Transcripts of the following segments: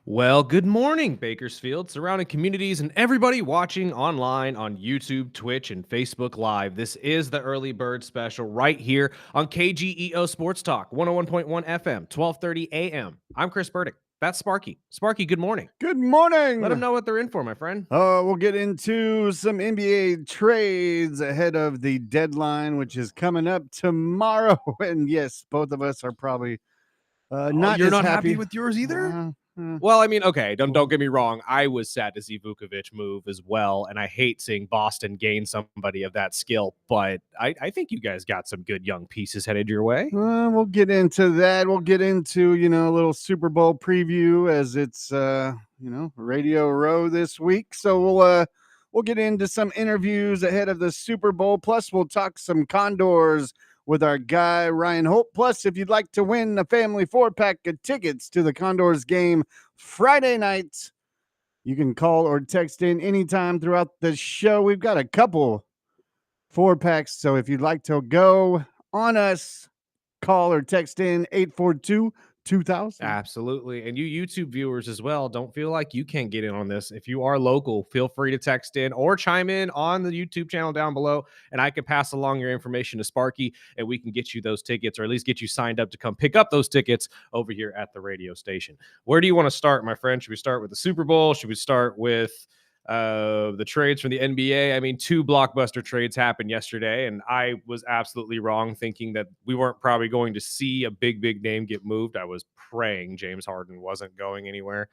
Well, good morning, Bakersfield, surrounding communities, and everybody watching online on YouTube, Twitch, and Facebook Live. This is the Early Bird Special right here on KGEO Sports Talk, 101.1 FM, 1230 AM. I'm Chris Burdick. That's Sparky. Sparky, good morning. Good morning. Let them know what they're in for, my friend. We'll get into some NBA trades ahead of the deadline, which is coming up tomorrow. And yes, both of us are probably not You're as not happy with yours either? Well, I mean, okay, don't get me wrong. I was sad to see Vukovic move as well, and I hate seeing Boston gain somebody of that skill. But I think you guys got some good young pieces headed your way. We'll get into that. We'll get into a little Super Bowl preview as it's Radio Row this week. So we'll get into some interviews ahead of the Super Bowl. Plus, we'll talk some Condors with our guy, Ryan Holt. Plus, if you'd like to win a family 4-pack of tickets to the Condors game Friday night, you can call or text in anytime throughout the show. We've got a couple 4-packs, so if you'd like to go on us, call or text in 842-2000. Absolutely. And you YouTube viewers as well, don't feel like you can't get in on this. If you are local, feel free to text in or chime in on the YouTube channel down below, and I can pass along your information to Sparky, and we can get you those tickets, or at least get you signed up to come pick up those tickets over here at the radio station. Where do you want to start, my friend? Should we start with the Super Bowl? Should we start with the trades from the NBA? I mean, 2 blockbuster trades happened yesterday, and I was absolutely wrong thinking that we weren't probably going to see a big name get moved. I was praying James Harden wasn't going anywhere,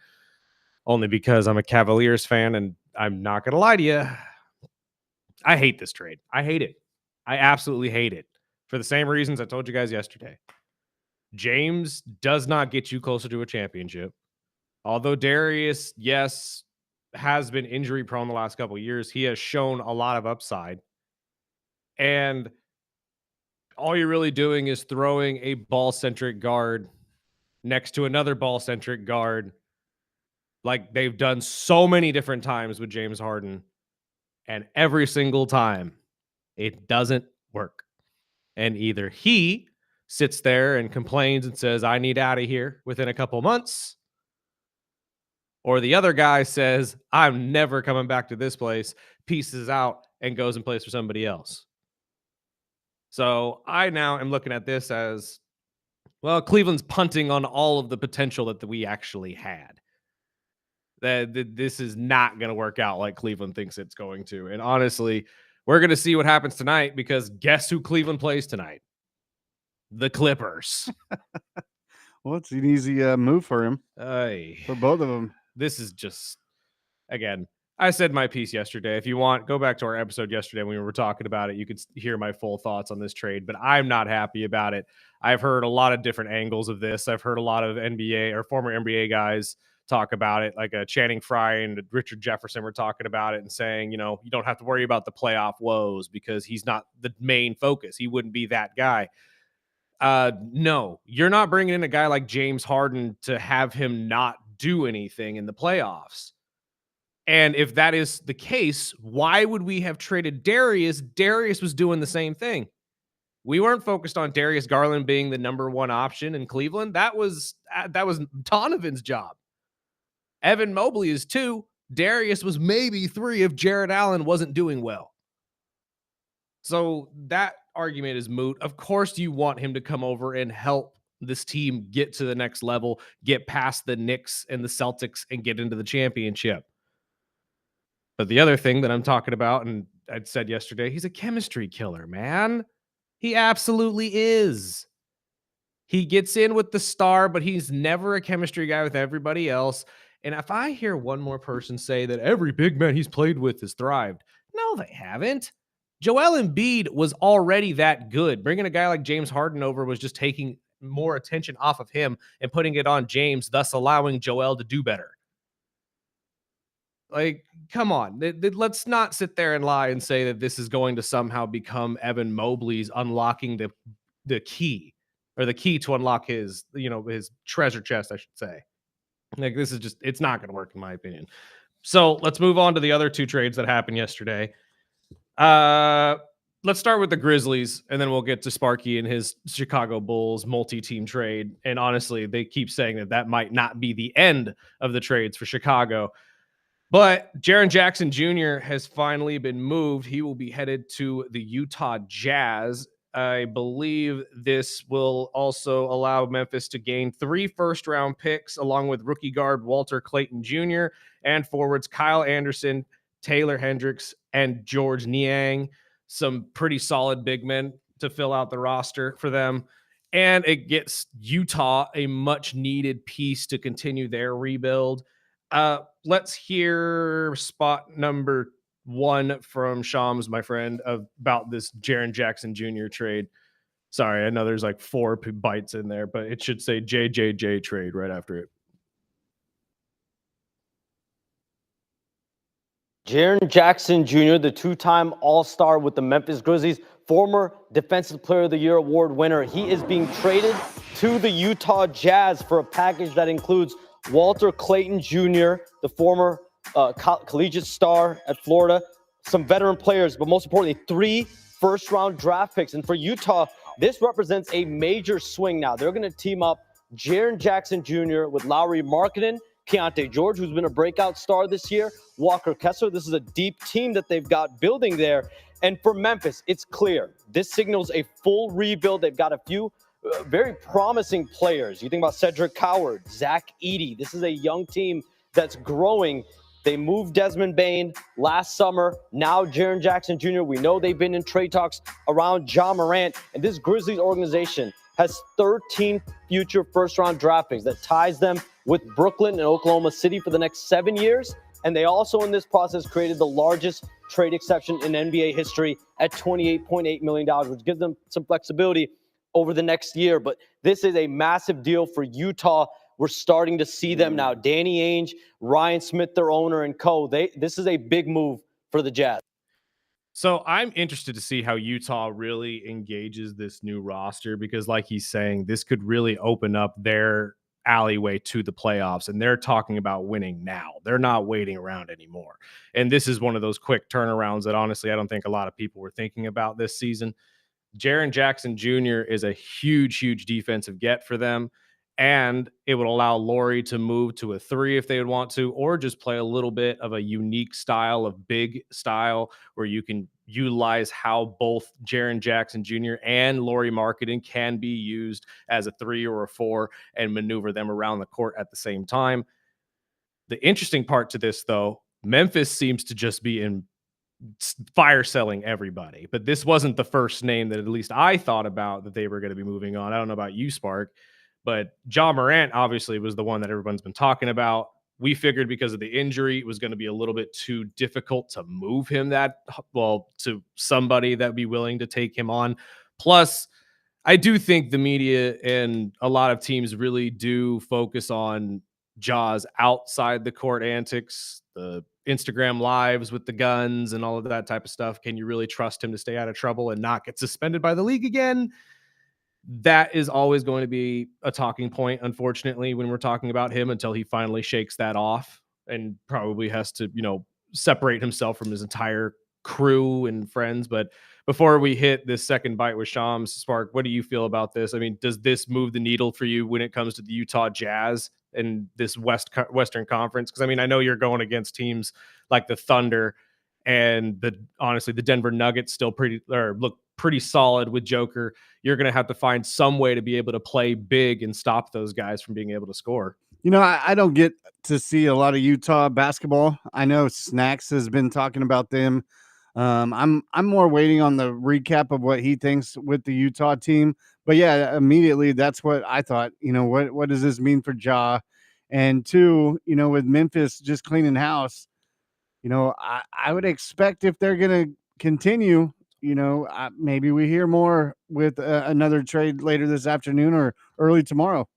only because I'm a Cavaliers fan, and I'm not going to lie to you. I hate this trade. I hate it. I absolutely hate it for the same reasons I told you guys yesterday. James does not get you closer to a championship. Although Darius, yes, has been injury prone the last couple of years, he has shown a lot of upside. And all you're really doing is throwing a ball-centric guard next to another ball-centric guard, like they've done so many different times with James Harden. And every single time, it doesn't work. And either he sits there and complains and says, I need out of here within a couple months, or the other guy says, I'm never coming back to this place, pieces out, and goes and plays for somebody else. So I now am looking at this as, well, Cleveland's punting on all of the potential that we actually had. That this is not going to work out like Cleveland thinks it's going to. And honestly, we're going to see what happens tonight, because guess who Cleveland plays tonight? The Clippers. Well, it's an easy move for him. For both of them. This is just, again, I said my piece yesterday. If you want, go back to our episode yesterday when we were talking about it. You could hear my full thoughts on this trade, but I'm not happy about it. I've heard a lot of different angles of this. I've heard a lot of NBA or former NBA guys talk about it, like Channing Frye and Richard Jefferson were talking about it and saying, you don't have to worry about the playoff woes because he's not the main focus. He wouldn't be that guy. No, you're not bringing in a guy like James Harden to have him not do anything in the playoffs. And if that is the case, why would we have traded Darius? Darius was doing the same thing. We weren't focused on Darius Garland being the number 1 option in Cleveland. That was Donovan's job. Evan Mobley is 2. Darius was maybe 3 if Jared Allen wasn't doing well. So that argument is moot. Of course you want him to come over and help this team get to the next level, get past the Knicks and the Celtics, and get into the championship. But the other thing that I'm talking about, and I'd said yesterday, he's a chemistry killer, man. He absolutely is. He gets in with the star, but he's never a chemistry guy with everybody else. And if I hear one more person say that every big man he's played with has thrived, no, they haven't. Joel Embiid was already that good. Bringing a guy like James Harden over was just taking more attention off of him and putting it on James, thus allowing Joel to do better. Like, come on. Let's not sit there and lie and say that this is going to somehow become Evan Mobley's unlocking the key, or the key to unlock his treasure chest, I should say. Like, this is just, it's not going to work in my opinion. So let's move on to the other 2 trades that happened yesterday. let's start with the Grizzlies, and then we'll get to Sparky and his Chicago Bulls multi-team trade. And honestly, they keep saying that might not be the end of the trades for Chicago. But Jaren Jackson Jr. has finally been moved. He will be headed to the Utah Jazz. I believe this will also allow Memphis to gain 3 first-round picks, along with rookie guard Walter Clayton Jr. and forwards Kyle Anderson, Taylor Hendricks, and George Niang. Some pretty solid big men to fill out the roster for them. And it gets Utah a much-needed piece to continue their rebuild. Let's hear spot number 1 from Shams, my friend, about this Jaren Jackson Jr. trade. Sorry, I know there's like 4 bytes in there, but it should say JJJ trade right after it. Jaren Jackson Jr., the 2-time All-Star with the Memphis Grizzlies, former Defensive Player of the Year award winner. He is being traded to the Utah Jazz for a package that includes Walter Clayton Jr., the former collegiate star at Florida, some veteran players, but most importantly, 3 first-round draft picks. And for Utah, this represents a major swing now. They're going to team up Jaren Jackson Jr. with Lauri Markkanen, Keontae George, who's been a breakout star this year, Walker Kessler. This is a deep team that they've got building there. And for Memphis, it's clear. This signals a full rebuild. They've got a few very promising players. You think about Cedric Coward, Zach Edey. This is a young team that's growing. They moved Desmond Bane last summer. Now Jaren Jackson Jr. We know they've been in trade talks around Ja Morant. And this Grizzlies organization has 13 future first-round draft picks that ties them with Brooklyn and Oklahoma City for the next 7 years. And they also, in this process, created the largest trade exception in NBA history at $28.8 million, which gives them some flexibility over the next year. But this is a massive deal for Utah. We're starting to see them now. Danny Ainge, Ryan Smith, their owner, and co. This is a big move for the Jazz. So I'm interested to see how Utah really engages this new roster, because like he's saying, this could really open up their alleyway to the playoffs, and they're talking about winning now. They're not waiting around anymore. And this is one of those quick turnarounds that honestly I don't think a lot of people were thinking about this season. Jaren Jackson Jr. is a huge, huge defensive get for them. And it would allow Lauri to move to a 3 if they would want to, or just play a little bit of a unique style of big style where you can utilize how both Jaren Jackson Jr. and Lauri Markkanen can be used as a 3 or a 4 and maneuver them around the court at the same time. The interesting part to this, though, Memphis seems to just be in fire selling everybody, but this wasn't the first name that at least I thought about that they were going to be moving on. I don't know about you, Spark, but Ja Morant obviously was the one that everyone's been talking about. We figured because of the injury, it was going to be a little bit too difficult to move him to somebody that would be willing to take him on. Plus, I do think the media and a lot of teams really do focus on Ja's outside the court antics, the Instagram lives with the guns and all of that type of stuff. Can you really trust him to stay out of trouble and not get suspended by the league again? That is always going to be a talking point, unfortunately, when we're talking about him, until he finally shakes that off and probably has to, separate himself from his entire crew and friends. But before we hit this second bite with Shams, Spark, what do you feel about this? I mean, does this move the needle for you when it comes to the Utah Jazz and this Western Conference? Because I mean, I know you're going against teams like the Thunder, and honestly, the Denver Nuggets still look pretty solid with Joker. You're going to have to find some way to be able to play big and stop those guys from being able to score. I don't get to see a lot of Utah basketball. I know Snacks has been talking about them. I'm more waiting on the recap of what he thinks with the Utah team. But yeah, immediately that's what I thought. What does this mean for Ja? And 2, with Memphis just cleaning house, I would expect if they're going to continue, maybe we hear more with another trade later this afternoon or early tomorrow.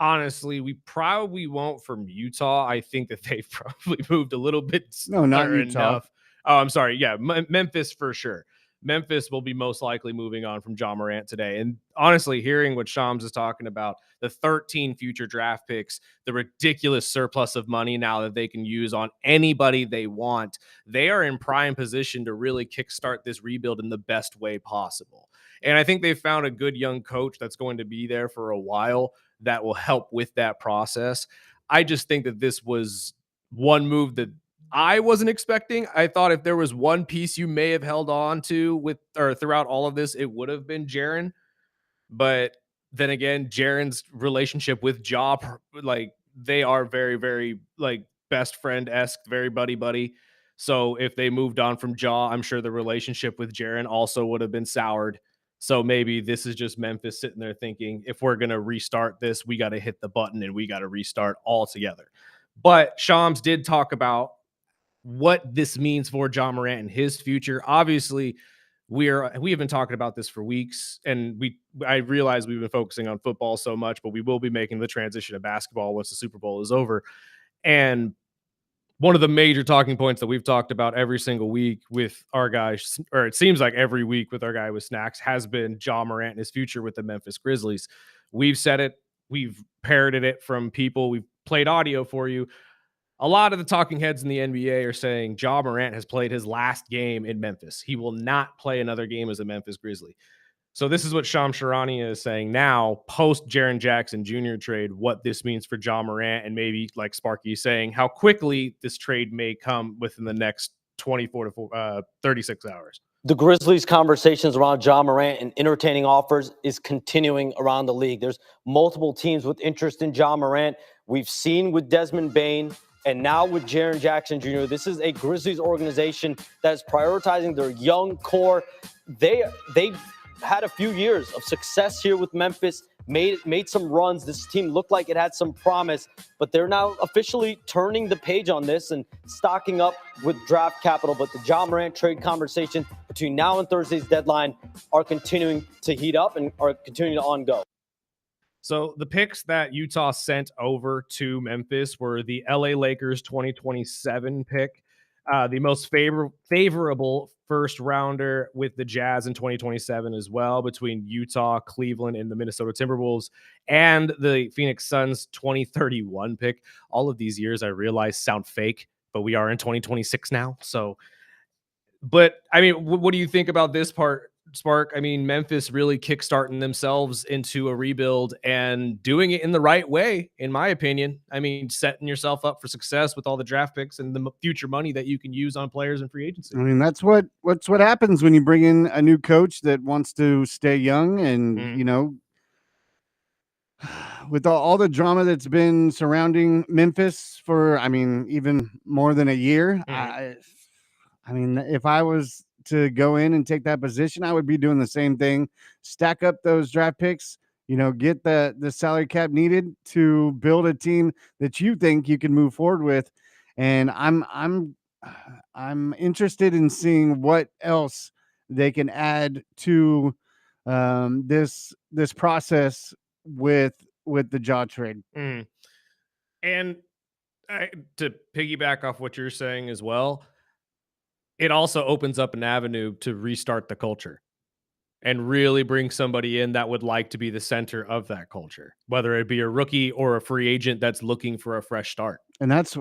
Honestly, we probably won't from Utah. I think that they've probably moved a little bit. No, not Utah. Enough. Oh, I'm sorry. Yeah, Memphis for sure. Memphis will be most likely moving on from Ja Morant today. And honestly, hearing what Shams is talking about, the 13 future draft picks, the ridiculous surplus of money now that they can use on anybody they want, they are in prime position to really kickstart this rebuild in the best way possible. And I think they've found a good young coach that's going to be there for a while that will help with that process. I just think that this was one move that I wasn't expecting. I thought if there was one piece you may have held on to with or throughout all of this, it would have been Jaren. But then again, Jaren's relationship with Ja, like they are very, very like best friend esque, very buddy buddy. So if they moved on from Ja, I'm sure the relationship with Jaren also would have been soured. So maybe this is just Memphis sitting there thinking, if we're gonna restart this, we got to hit the button and we got to restart all together. But Shams did talk about what this means for Ja Morant and his future. Obviously, we have been talking about this for weeks, and I realize we've been focusing on football so much, but we will be making the transition to basketball once the Super Bowl is over. And one of the major talking points that we've talked about every single week with our guys, or it seems like every week with our guy with Snacks, has been Ja Morant and his future with the Memphis Grizzlies. We've said it, we've parroted it from people, we've played audio for you. A lot of the talking heads in the NBA are saying Ja Morant has played his last game in Memphis. He will not play another game as a Memphis Grizzly. So this is what Shams Charania is saying now, post Jaren Jackson Jr. trade, what this means for Ja Morant, and maybe like Sparky is saying, how quickly this trade may come within the next 24 to 36 hours. The Grizzlies' conversations around Ja Morant and entertaining offers is continuing around the league. There's multiple teams with interest in Ja Morant. We've seen with Desmond Bane, and now with Jaren Jackson Jr., this is a Grizzlies organization that is prioritizing their young core. They had a few years of success here with Memphis, made some runs. This team looked like it had some promise, but they're now officially turning the page on this and stocking up with draft capital. But the Ja Morant trade conversation between now and Thursday's deadline are continuing to heat up and are continuing to ongo. So the picks that Utah sent over to Memphis were the LA Lakers 2027 pick, the most favorable first rounder with the Jazz in 2027 as well, between Utah, Cleveland, and the Minnesota Timberwolves, and the Phoenix Suns 2031 pick. All of these years, I realize, sound fake, but we are in 2026 now. So, but I mean, what do you think about this part, Spark? I mean, Memphis really kickstarting themselves into a rebuild and doing it in the right way, in my opinion. I mean, setting yourself up for success with all the draft picks and the future money that you can use on players and free agency. I mean, that's what happens when you bring in a new coach that wants to stay young, and you know, with all the drama that's been surrounding Memphis for, I mean, even more than a year. I mean, if I was to go in and take that position, I would be doing the same thing. Stack up those draft picks, you know, get the salary cap needed to build a team that you think you can move forward with. And I'm interested in seeing what else they can add to this process with the Ja trade. And to piggyback off what you're saying as well, it also opens up an avenue to restart the culture and really bring somebody in that would like to be the center of that culture, whether it be a rookie or a free agent that's looking for a fresh start. And that's,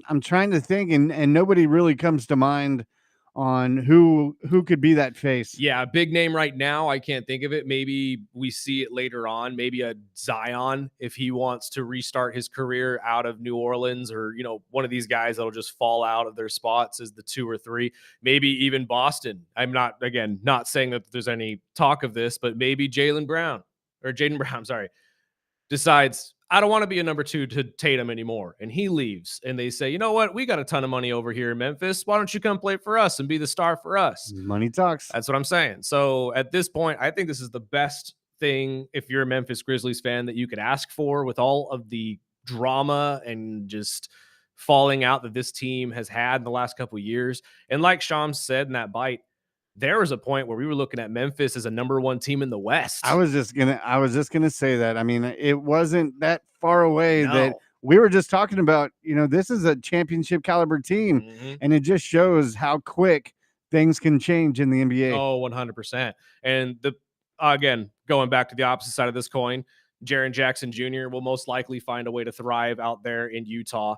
I'm trying to think, and nobody really comes to mind on who could be that face. Yeah, a big name right now, I can't think of it. Maybe we see it later on. Maybe a Zion, if he wants to restart his career out of New Orleans, or, you know, one of these guys that'll just fall out of their spots as the 2 or 3. Maybe even Boston. I'm not saying that there's any talk of this, but maybe Jaden Brown, decides, I don't want to be a number 2 to Tatum anymore. And he leaves. And they say, you know what? We got a ton of money over here in Memphis. Why don't you come play for us and be the star for us? Money talks. That's what I'm saying. So at this point, I think this is the best thing, if you're a Memphis Grizzlies fan, that you could ask for, with all of the drama and just falling out that this team has had in the last couple of years. And like Shams said in that bite, there was a point where we were looking at Memphis as a number 1 team in the West. I was just gonna say that. I mean, it wasn't that far away that we were just talking about. You know, this is a championship caliber team, and it just shows how quick things can change in the NBA. Oh, 100%. And again, going back to the opposite side of this coin, Jaren Jackson Jr. will most likely find a way to thrive out there in Utah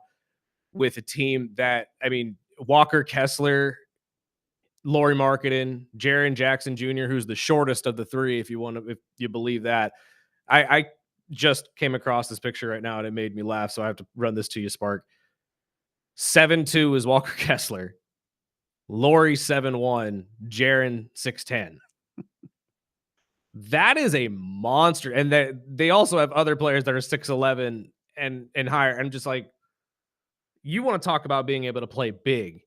with a team that, I mean, Walker Kessler, Lauri Markkanen, Jaren Jackson Jr., who's the shortest of the three, if you believe that. I just came across this picture right now and it made me laugh, so I have to run this to you, Spark. 7'2" is Walker Kessler. Lauri 7'1", Jaren 6'10". That is a monster. And they also have other players that are 6'11" and higher. I'm just like, you want to talk about being able to play big.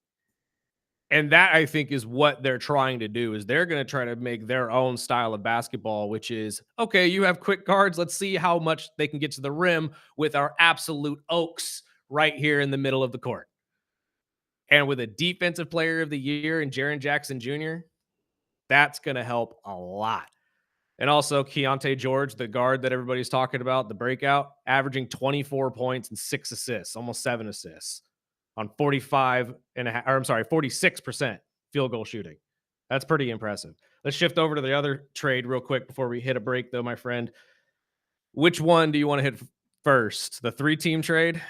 And that, I think, is what they're trying to do, is they're going to try to make their own style of basketball, which is, okay, you have quick guards. Let's see how much they can get to the rim with our absolute oaks right here in the middle of the court. And with a defensive player of the year in Jaren Jackson Jr., that's going to help a lot. And also Keontae George, the guard that everybody's talking about, the breakout, averaging 24 points and 6 assists, almost 7 assists on 46% field goal shooting. That's pretty impressive. Let's shift over to the other trade real quick before we hit a break, though, my friend. Which one do you want to hit first? The 3-team trade?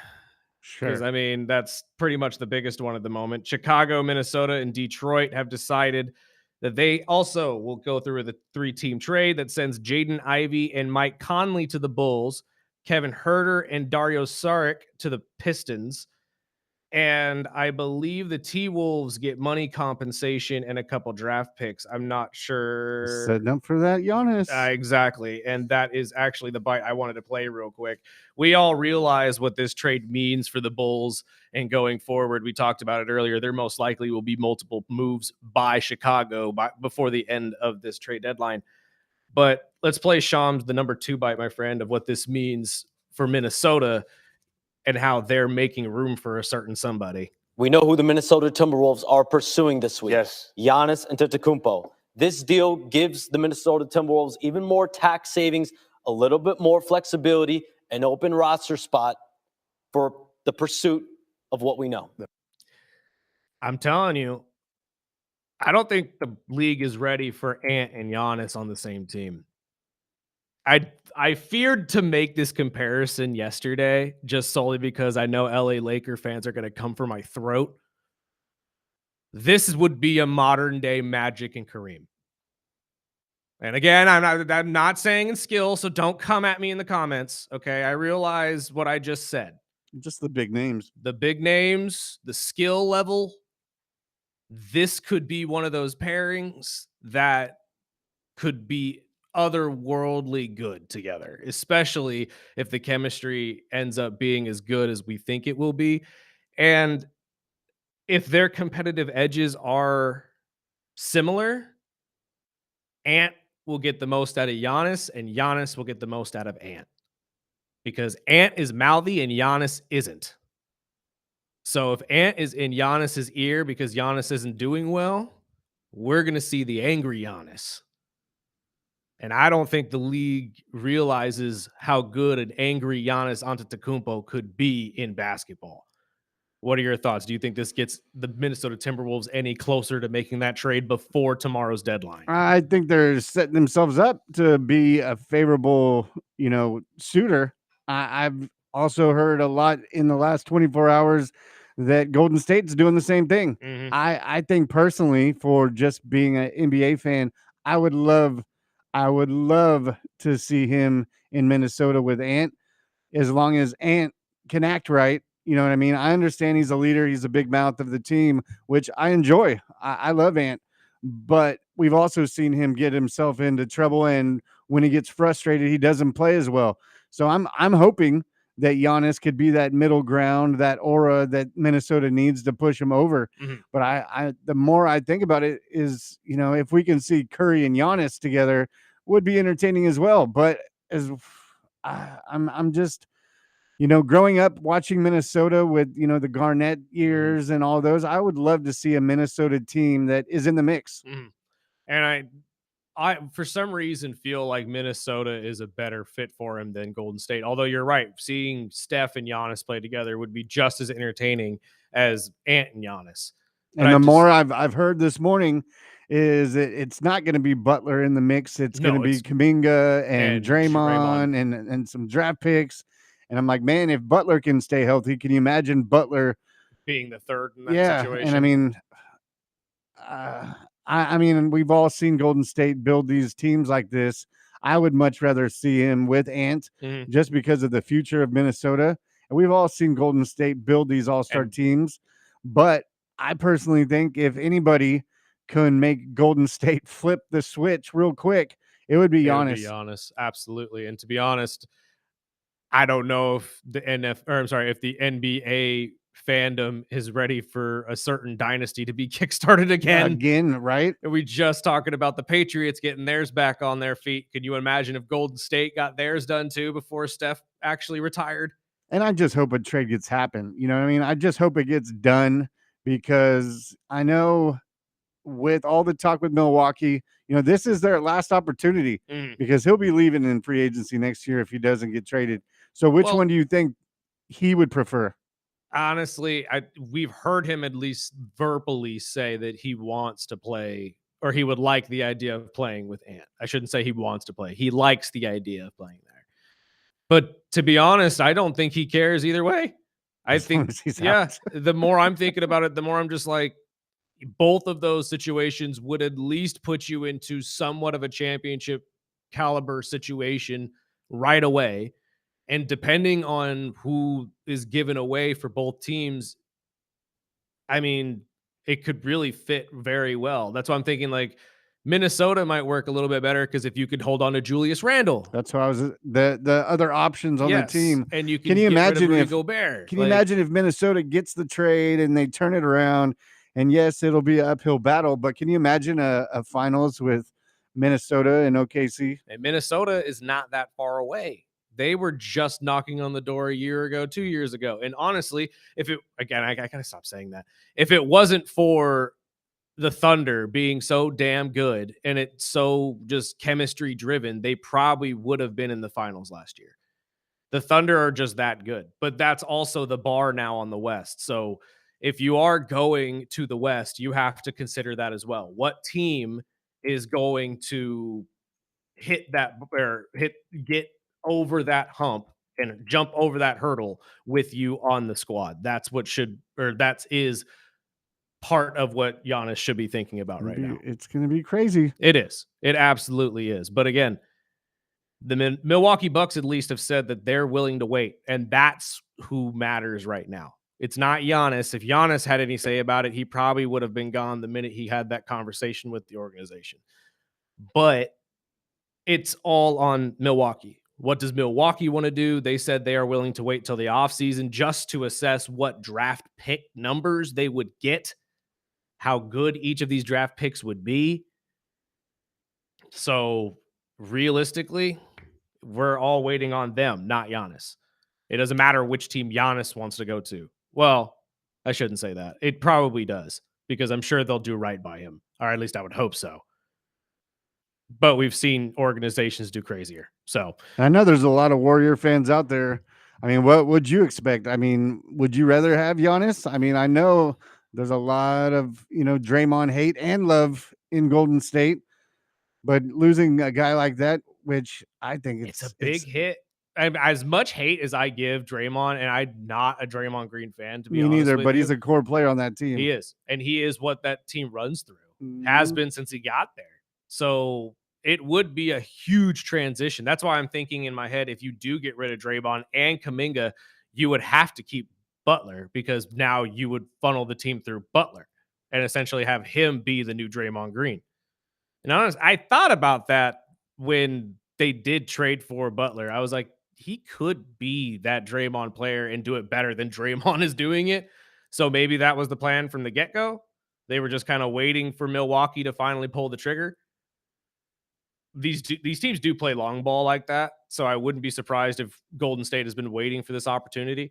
Sure. Because, I mean, that's pretty much the biggest one at the moment. Chicago, Minnesota, and Detroit have decided that they also will go through with a 3-team trade that sends Jaden Ivey and Mike Conley to the Bulls, Kevin Huerter and Dario Saric to the Pistons. And I believe the T-Wolves get money compensation and a couple draft picks. I'm not sure. Setting up for that Giannis. Exactly. And that is actually the bite I wanted to play real quick. We all realize what this trade means for the Bulls and going forward. We talked about it earlier. There most likely will be multiple moves by Chicago before the end of this trade deadline. But let's play Shams, the number 2 bite, my friend, of what this means for Minnesota and how they're making room for a certain somebody. We know who the Minnesota Timberwolves are pursuing this week. Yes. Giannis Antetokounmpo. This deal gives the Minnesota Timberwolves even more tax savings, a little bit more flexibility, an open roster spot for the pursuit of what we know. I'm telling you, I don't think the league is ready for Ant and Giannis on the same team. I feared to make this comparison yesterday just solely because I know LA Laker fans are going to come for my throat. This would be a modern day Magic and Kareem. And again, I'm not saying in skill, so don't come at me in the comments. Okay, I realize what I just said. Just the big names. The big names, the skill level. This could be one of those pairings that could be otherworldly good together, especially if the chemistry ends up being as good as we think it will be. And if their competitive edges are similar, Ant will get the most out of Giannis, and Giannis will get the most out of Ant. Because Ant is mouthy and Giannis isn't. So if Ant is in Giannis's ear because Giannis isn't doing well, we're going to see the angry Giannis. And I don't think the league realizes how good an angry Giannis Antetokounmpo could be in basketball. What are your thoughts? Do you think this gets the Minnesota Timberwolves any closer to making that trade before tomorrow's deadline? I think they're setting themselves up to be a favorable, suitor. I've also heard a lot in the last 24 hours that Golden State's doing the same thing. Mm-hmm. I think personally, for just being an NBA fan, I would love to see him in Minnesota with Ant, as long as Ant can act right. You know what I mean? I understand he's a leader. He's a big mouth of the team, which I enjoy. I love Ant, but we've also seen him get himself into trouble. And when he gets frustrated, he doesn't play as well. So I'm hoping that Giannis could be that middle ground, that aura that Minnesota needs to push him over. Mm-hmm. But I the more I think about it is, if we can see Curry and Giannis together, would be entertaining as well. But as I'm just, growing up watching Minnesota with, the Garnett years and all those, I would love to see a Minnesota team that is in the mix. Mm-hmm. And I for some reason feel like Minnesota is a better fit for him than Golden State. Although you're right, seeing Steph and Giannis play together would be just as entertaining as Ant and Giannis. But And I the just more I've heard this morning is it's not going to be Butler in the mix. It's going to no, be it's Kaminga and and Draymond Draymond and some draft picks. And I'm like, man, if Butler can stay healthy, can you imagine Butler? being the third in that Yeah, and I situation. mean, uh, I mean, we've all seen Golden State build these teams like this. I would much rather see him with Ant Mhm. just because of the future of Minnesota. And we've all seen Golden State build these all-star And teams. But I personally think if anybody can make Golden State flip the switch real quick, it would be it would be Giannis. Giannis, absolutely. And to be honest, I don't know if if the NBA fandom is ready for a certain dynasty to be kickstarted again. Again, right? And we just talking about the Patriots getting theirs back on their feet. Can you imagine if Golden State got theirs done too before Steph actually retired? And I just hope a trade gets happen. You know what I mean? I just hope it gets done because I know with all the talk with Milwaukee, this is their last opportunity Mm. because he'll be leaving in free agency next year if he doesn't get traded. So which one Well, do you think he would prefer? honestly, we've heard him at least verbally say that he wants to play or he would like the idea of playing with Ant. I shouldn't say he wants to play. He likes the idea of playing there. But to be honest, I don't think he cares either way. I As long think, as he's yeah, out. the more I'm thinking about it, the more I'm just like, both of those situations would at least put you into somewhat of a championship caliber situation right away. And depending on who is given away for both teams, I mean, it could really fit very well. That's why I'm thinking like Minnesota might work a little bit better because if you could hold on to Julius Randle, That's what I was the other options on the yes, team. and you Can can you get rid of imagine Rudy if Gobert. can you Like, imagine if Minnesota gets the trade and they turn it around? And yes, it'll be an uphill battle, but can you imagine a finals with Minnesota and OKC? and Minnesota is not that far away. They were just knocking on the door a year ago, 2 years ago. And honestly, if it again, I gotta stop saying that. If it wasn't for the Thunder being so damn good and it's so just chemistry driven, they probably would have been in the finals last year. The Thunder are just that good, but that's also the bar now on the West. So if you are going to the West, you have to consider that as well. What team is going to hit that or get over that hump and jump over that hurdle with you on the squad? That's what should or that is part of what Giannis should be thinking about right now. It's gonna be crazy. It is. It absolutely is. But again, the Milwaukee Bucks at least have said that they're willing to wait, and that's who matters right now. It's not Giannis. If Giannis had any say about it, he probably would have been gone the minute he had that conversation with the organization. But it's all on Milwaukee. What does Milwaukee want to do? They said they are willing to wait till the offseason just to assess what draft pick numbers they would get, how good each of these draft picks would be. So realistically, we're all waiting on them, not Giannis. It doesn't matter which team Giannis wants to go to. Well, I shouldn't say that. It probably does because I'm sure they'll do right by him, or at least I would hope so. But we've seen organizations do crazier. So I know there's a lot of Warrior fans out there. I mean, what would you expect? I mean, would you rather have Giannis? I mean, I know there's a lot of Draymond hate and love in Golden State, but losing a guy like that, which I think it's a it's big hit. As much hate as I give Draymond, and I'm not a Draymond Green fan, to be me honest neither, with but you. he's a core player on that team. He is. And he is what that team runs through, has Mhm. been since he got there. So it would be a huge transition. That's why I'm thinking in my head, if you do get rid of Draymond and Kaminga, you would have to keep Butler because now you would funnel the team through Butler and essentially have him be the new Draymond Green. And honest, I thought about that when they did trade for Butler. I was like, he could be that Draymond player and do it better than Draymond is doing it. So maybe that was the plan from the get go. They were just kind of waiting for Milwaukee to finally pull the trigger. These teams do play long ball like that, so I wouldn't be surprised if Golden State has been waiting for this opportunity.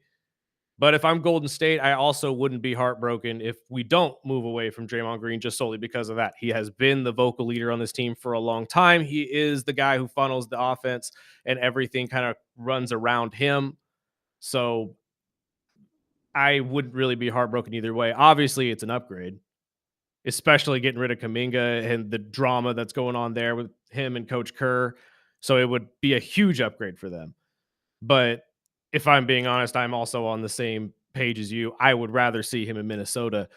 But if I'm Golden State, I also wouldn't be heartbroken if we don't move away from Draymond Green just solely because of that. He has been the vocal leader on this team for a long time. He is the guy who funnels the offense and everything kind of runs around him. So I wouldn't really be heartbroken either way. Obviously, it's an upgrade. especially getting rid of Kaminga and the drama that's going on there with him and Coach Kerr. So it would be a huge upgrade for them. But if I'm being honest, I'm also on the same page as you. I would rather see him in Minnesota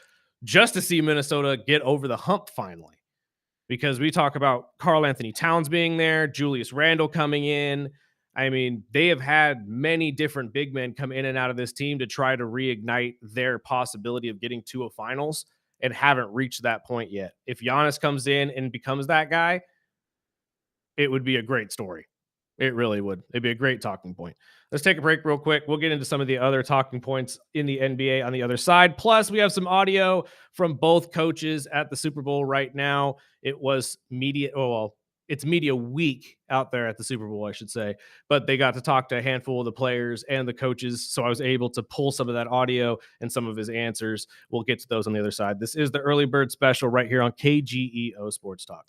just to see Minnesota get over the hump finally. Because we talk about Karl Anthony Towns being there, Julius Randle coming in. I mean, they have had many different big men come in and out of this team to try to reignite their possibility of getting to a finals and haven't reached that point yet. If Giannis comes in and becomes that guy, it would be a great story. It really would. It'd be a great talking point. Let's take a break real quick. We'll get into some of the other talking points in the NBA on the other side. Plus, we have some audio from both coaches at the Super Bowl right now. It was media. Oh, well, it's media week out there at the Super Bowl, I should say. But they got to talk to a handful of the players and the coaches. So I was able to pull some of that audio and some of his answers. We'll get to those on the other side. This is the Early Bird Special right here on KGEO Sports Talk.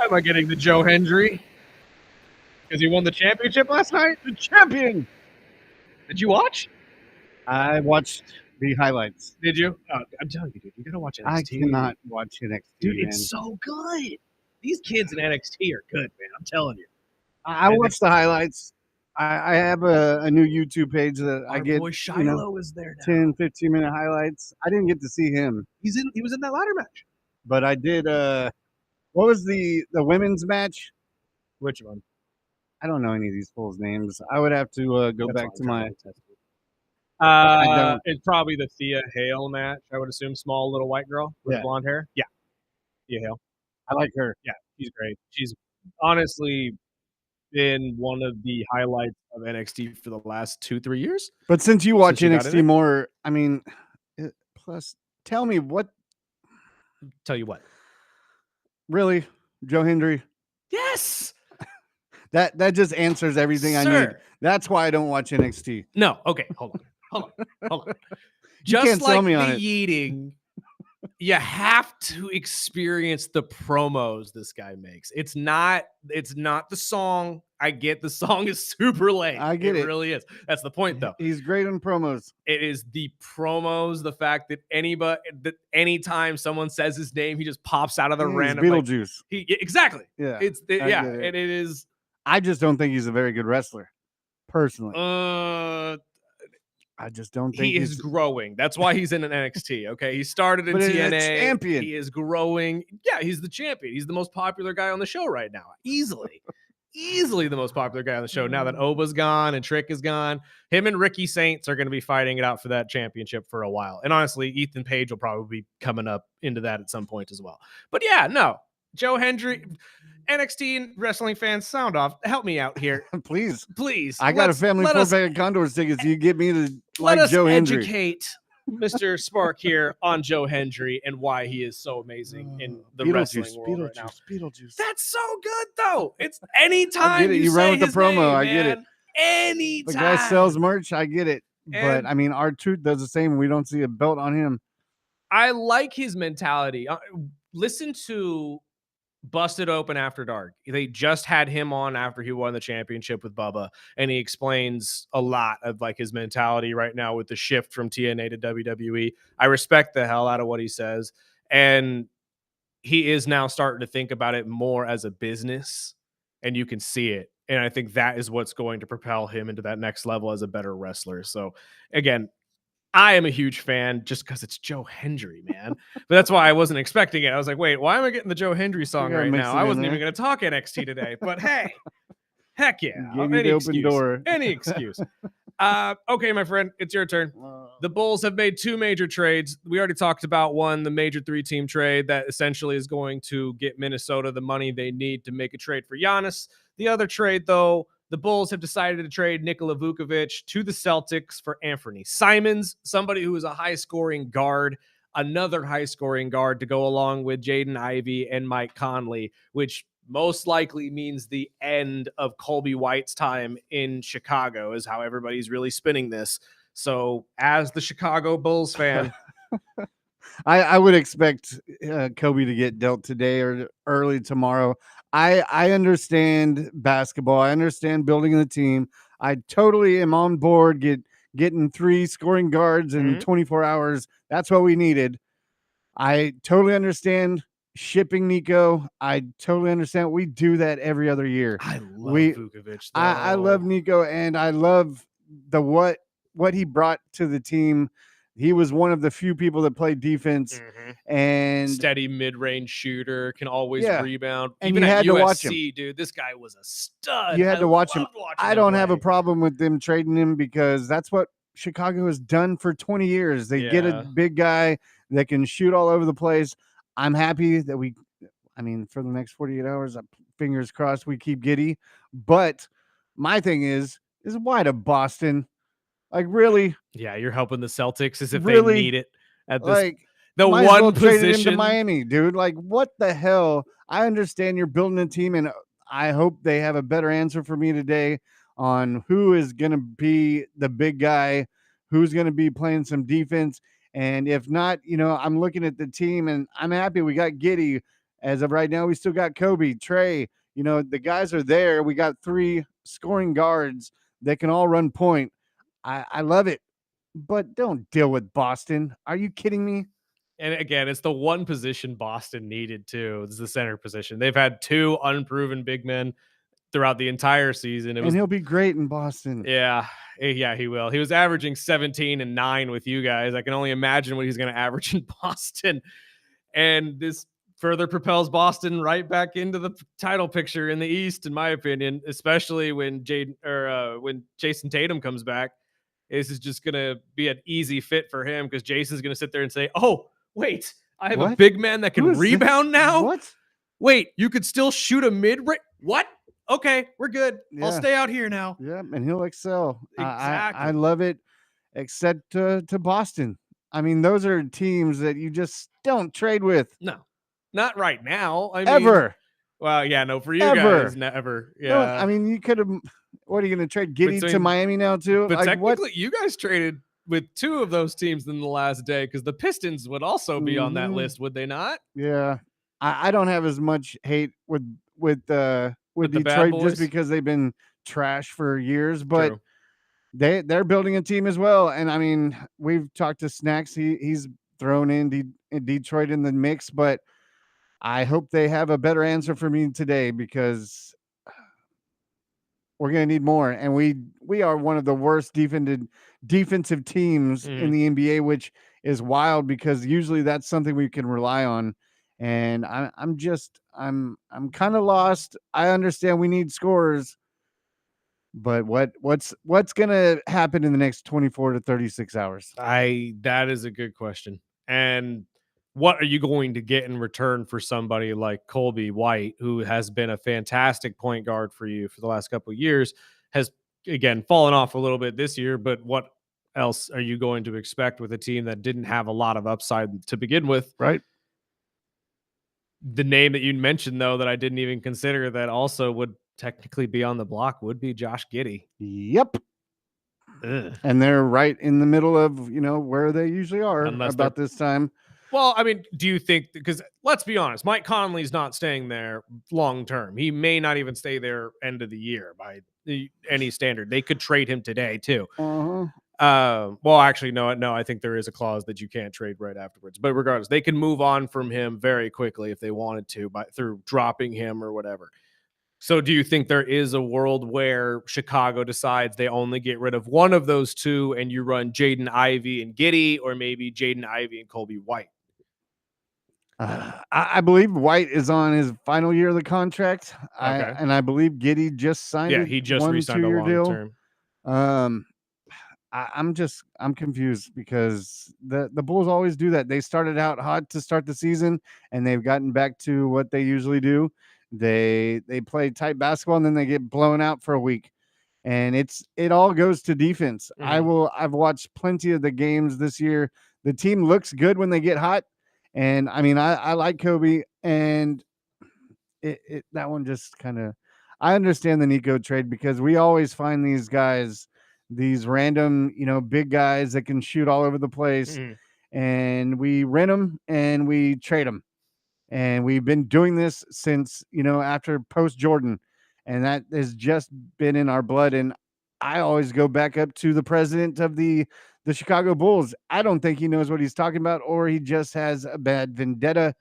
am I getting the Joe Hendry? Because he won the championship last night? The champion. Did you watch? I watched the highlights. Did you? I'm telling you, dude, you gotta watch NXT. I cannot watch NXT, dude, man. it's so good. These kids in NXT are good, man. I'm telling you. I watched the highlights. I have a new YouTube page that I get, Boy Shiloh is there now. 10, 15-minute highlights. I didn't get to see him. He was in that ladder match. But I did. What was the women's match? Which one? I don't know any of these fools' names. I would have to go back to my. It's probably the Thea Hale match. I would assume small little white girl with blonde hair. Yeah, Thea Hale. I like her. Yeah, she's great. She's honestly been one of the highlights of NXT for the last 2-3 years. But since you watch NXT more, I mean, plus, tell me what. Tell you what. Really, Joe Hendry? Yes. That just answers everything I need. That's why I don't watch NXT. No. Okay. Hold on. You can't like sell me on the it. yeeting, you have to experience the promos this guy makes. It's not the song. I get the song is super lame. I get it. It really is. That's the point, though. He's great on promos. It is the promos, the fact that anytime someone says his name, he just pops out of the random. Beetlejuice. Exactly. Yeah. And it is. I just don't think he's a very good wrestler, personally. I just don't think he is growing. That's why he's in an NXT. Okay, he started in TNA. Champion. He is growing. Yeah, he's the champion. He's the most popular guy on the show right now. Easily the most popular guy on the show. Now that Oba's gone and Trick is gone, him and Ricky Saints are going to be fighting it out for that championship for a while. And honestly, Ethan Page will probably be coming up into that at some point as well. But yeah, no, Joe Hendry. NXT wrestling fans, sound off. Help me out here. Please. I got a family 4-pack of Condors tickets. You get me to like Joe Hendry. Let us educate Mr. Spark here on Joe Hendry and why he is so amazing in the wrestling world right now. Beetlejuice. That's so good, though. It's anytime you run with the promo. I get it. Anytime. The guy sells merch. I get it. But, I mean, R-Truth does the same. We don't see a belt on him. I like his mentality. Listen to Busted Open After Dark. They just had him on after he won the championship with Bubba, and he explains a lot of like his mentality right now with the shift from TNA to WWE. I respect the hell out of what he says, and he is now starting to think about it more as a business, and you can see it. And I think that is what's going to propel him into that next level as a better wrestler. So again, I am a huge fan just because it's Joe Hendry, man. But that's why I wasn't expecting it. I was like, wait, why am I getting the Joe Hendry song right now? I wasn't even going to talk NXT today. But hey, heck yeah. Any open door. Any excuse. Okay, my friend, it's your turn. The Bulls have made 2 major trades. We already talked about one, the major 3-team trade that essentially is going to get Minnesota the money they need to make a trade for Giannis. The other trade, though, the Bulls have decided to trade Nikola Vukovic to the Celtics for Anthony Simons, somebody who is a high-scoring guard, another high-scoring guard to go along with Jaden Ivey and Mike Conley, which most likely means the end of Colby White's time in Chicago is how everybody's really spinning this. So as the Chicago Bulls fan, I would expect Kobe to get dealt today or early tomorrow. I understand basketball. I understand building the team. I totally am on board getting 3 scoring guards in 24 hours. That's what we needed. I totally understand shipping Nico. I totally understand. We do that every other year. I love Vukovic. I love Nico, and I love what he brought to the team. He was one of the few people that played defense and steady mid-range shooter, can always rebound. And even you had at USC, to watch him. Dude, this guy was a stud. You had to watch him. I don't have a play. problem with them trading him because that's what Chicago has done for 20 years. They get a big guy that can shoot all over the place. I'm happy that for the next 48 hours, fingers crossed, we keep Giddey. But my thing is why to Boston? Like, really? Yeah, you're helping the Celtics as if really? They need it at this. Like, the might one as well trade position it into Miami, dude. Like, what the hell? I understand you're building a team, and I hope they have a better answer for me today on who is going to be the big guy, who's going to be playing some defense. And if not, I'm looking at the team, and I'm happy we got Giddey. As of right now, we still got Kobe, Trey. You know, the guys are there. We got 3 scoring guards that can all run point. I love it, but don't deal with Boston. Are you kidding me? And again, it's the one position Boston needed too. It's the center position. They've had 2 unproven big men throughout the entire season. It And was he'll be great in Boston. yeah, he will. He was averaging 17 and 9 with you guys. I can only imagine what he's going to average in Boston. And this further propels Boston right back into the title picture in the East, in my opinion, especially when when Jason Tatum comes back. This is just going to be an easy fit for him because Jason's going to sit there and say, "Oh, wait, I have a What? big man that Who can is rebound this? now. What? Wait, you could still shoot a mid-range. What? Okay, we're good. I'll Yeah. stay out here now." Yeah, and he'll excel. I Exactly. love it, except to Boston. I mean, those are teams that you just don't trade with No, not right now. I mean, ever. well, yeah, no, for you Ever. guys, never. No, Yeah. I mean, you could have. What are you going to trade Giddey to Between- Miami now too? But Like what? technically, you guys traded with 2 of those teams in the last day because the Pistons would also be on that Mhm. list, would they not? Yeah, I don't have as much hate with the bad Detroit just boys? because they've been trash for years, but True. they're building a team as well. And I mean, we've talked to Snacks. He's thrown in Detroit in the mix, but I hope they have a better answer for me today because we're going to need more. And we are one of the worst defensive teams in the NBA, which is wild because usually that's something we can rely on. And I'm kind of lost. I understand we need scorers, but what's going to happen in the next 24 to 36 hours? That is a good question. And what are you going to get in return for somebody like Colby White, who has been a fantastic point guard for you for the last couple of years, has again fallen off a little bit this year, but what else are you going to expect with a team that didn't have a lot of upside to begin with? Right. The name that you mentioned, though, that I didn't even consider that also would technically be on the block would be Josh Giddey. Yep. Ugh. And they're right in the middle of, where they usually are Unless about this time. Well, I mean, do you think, because let's be honest, Mike Conley's not staying there long term. He may not even stay there end of the year by any standard. They could trade him today too. Uh-huh. Well, actually, no. I think there is a clause that you can't trade right afterwards. But regardless, they can move on from him very quickly if they wanted to, through dropping him or whatever. So, do you think there is a world where Chicago decides they only get rid of one of those 2, and you run Jaden Ivey and Giddey, or maybe Jaden Ivey and Colby White? I believe White is on his final year of the contract. Okay. And I believe Giddey just signed Yeah, he just 1 re-signed a 2-year long deal. term. I'm confused because the Bulls always do that. They started out hot to start the season and they've gotten back to what they usually do. They play tight basketball and then they get blown out for a week. And it all goes to defense. I've watched plenty of the games this year. The team looks good when they get hot. And I mean, I like Kobe, and that one just kind of. I understand the Nico trade because we always find these guys, these random, big guys that can shoot all over the place, and we rent them and we trade them, and we've been doing this since after post Jordan, and that has just been in our blood. And I always go back up to the president of the Chicago Bulls. I don't think he knows what he's talking about, or he just has a bad vendetta,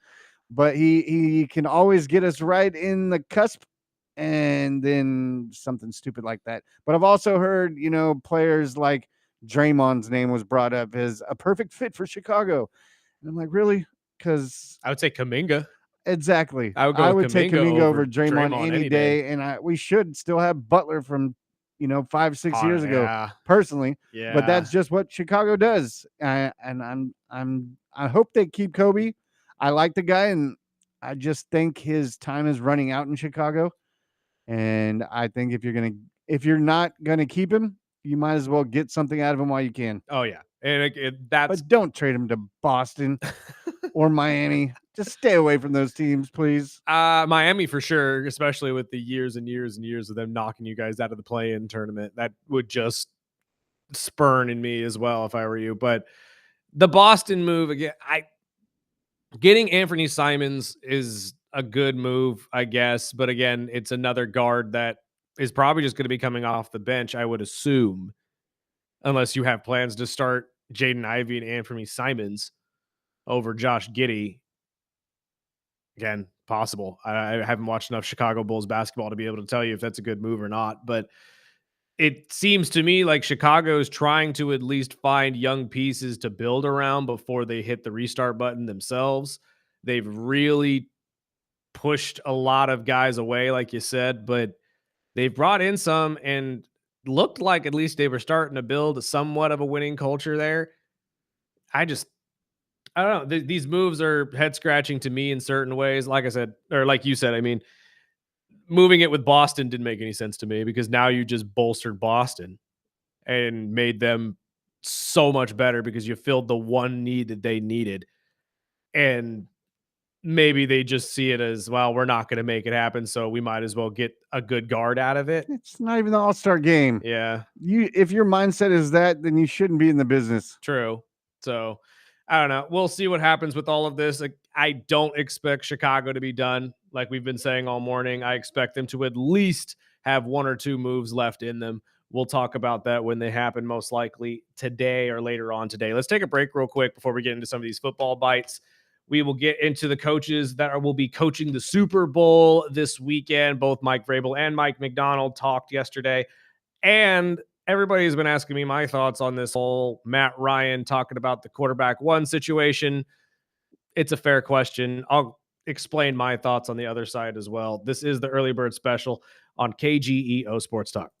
but he can always get us right in the cusp and then something stupid like that. But I've also heard, players like Draymond's name was brought up as a perfect fit for Chicago. And I'm like, really? Because I would say Kuminga. exactly. I would take Kuminga Kuminga over over Draymond any day. And we should still have Butler from 5-6 years ago, Yeah. personally. Yeah. But that's just what Chicago does. And I hope they keep Kobe. I like the guy, and I just think his time is running out in Chicago. And I think if you're not gonna keep him, you might as well get something out of him while you can. Oh yeah, and that's But don't trade him to Boston or Miami. Just stay away from those teams, please. Miami for sure, especially with the years and years and years of them knocking you guys out of the play-in tournament. That would just spurn in me as well if I were you. But the Boston move again, getting Anthony Simons is a good move, I guess. But again, it's another guard that is probably just going to be coming off the bench, I would assume, unless you have plans to start Jaden Ivey and Anthony Simons over Josh Giddey. Again, possible. I haven't watched enough Chicago Bulls basketball to be able to tell you if that's a good move or not. But it seems to me like Chicago is trying to at least find young pieces to build around before they hit the restart button themselves. They've really pushed a lot of guys away, like you said, but they've brought in some and looked like at least they were starting to build somewhat of a winning culture there. I just, I don't know. These moves are head scratching to me in certain ways. Like I said, or like you said, I mean, moving it with Boston didn't make any sense to me because now you just bolstered Boston and made them so much better because you filled the one need that they needed. And maybe they just see it as, well, we're not going to make it happen, so we might as well get a good guard out of it. It's not even the All-Star game. Yeah, If your mindset is that, then you shouldn't be in the business. true. So I don't know. We'll see what happens with all of this. Like, I don't expect Chicago to be done. Like we've been saying all morning, I expect them to at least have one or two moves left in them. We'll talk about that when they happen, most likely today or later on today. Let's take a break real quick before we get into some of these football bites. We will get into the coaches that will be coaching the Super Bowl this weekend. Both Mike Vrabel and Mike McDonald talked yesterday. And everybody's been asking me my thoughts on this whole Matt Ryan talking about the quarterback one situation. It's a fair question. I'll explain my thoughts on the other side as well. This is the Early Bird Special on KGEO Sports Talk.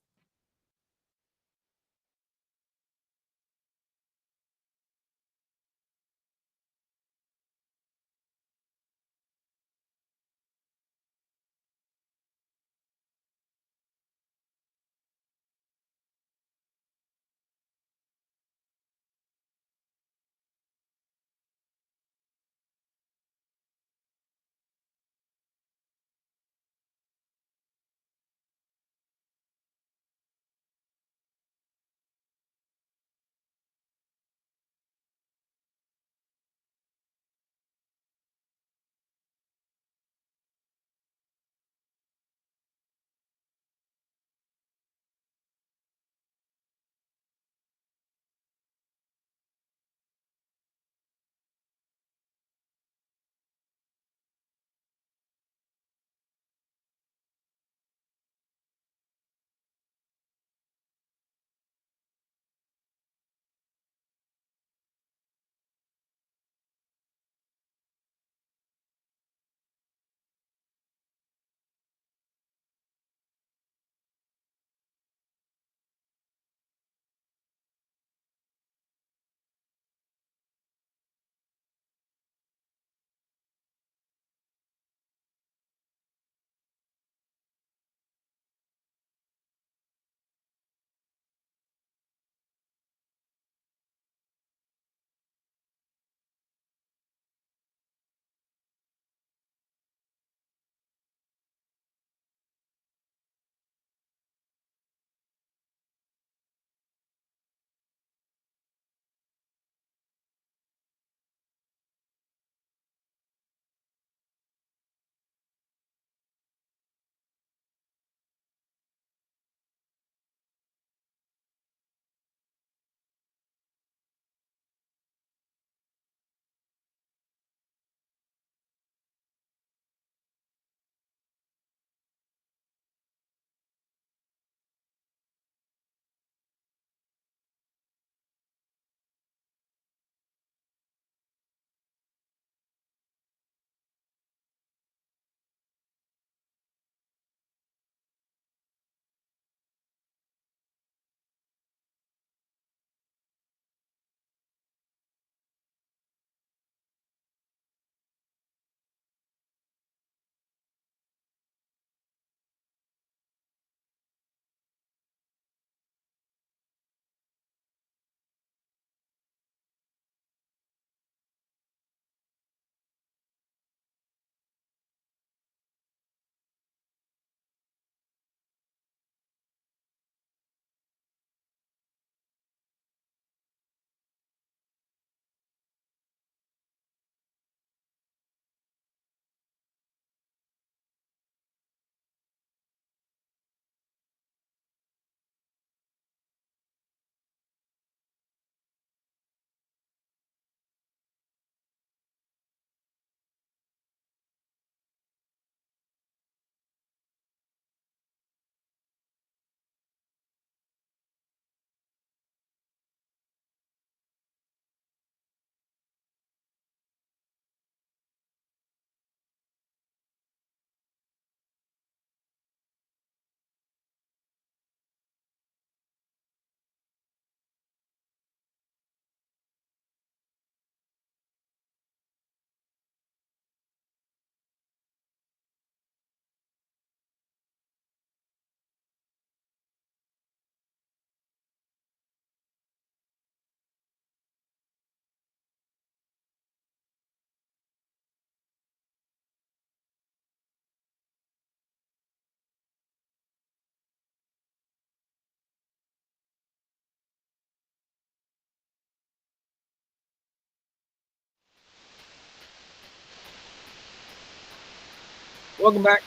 Welcome back.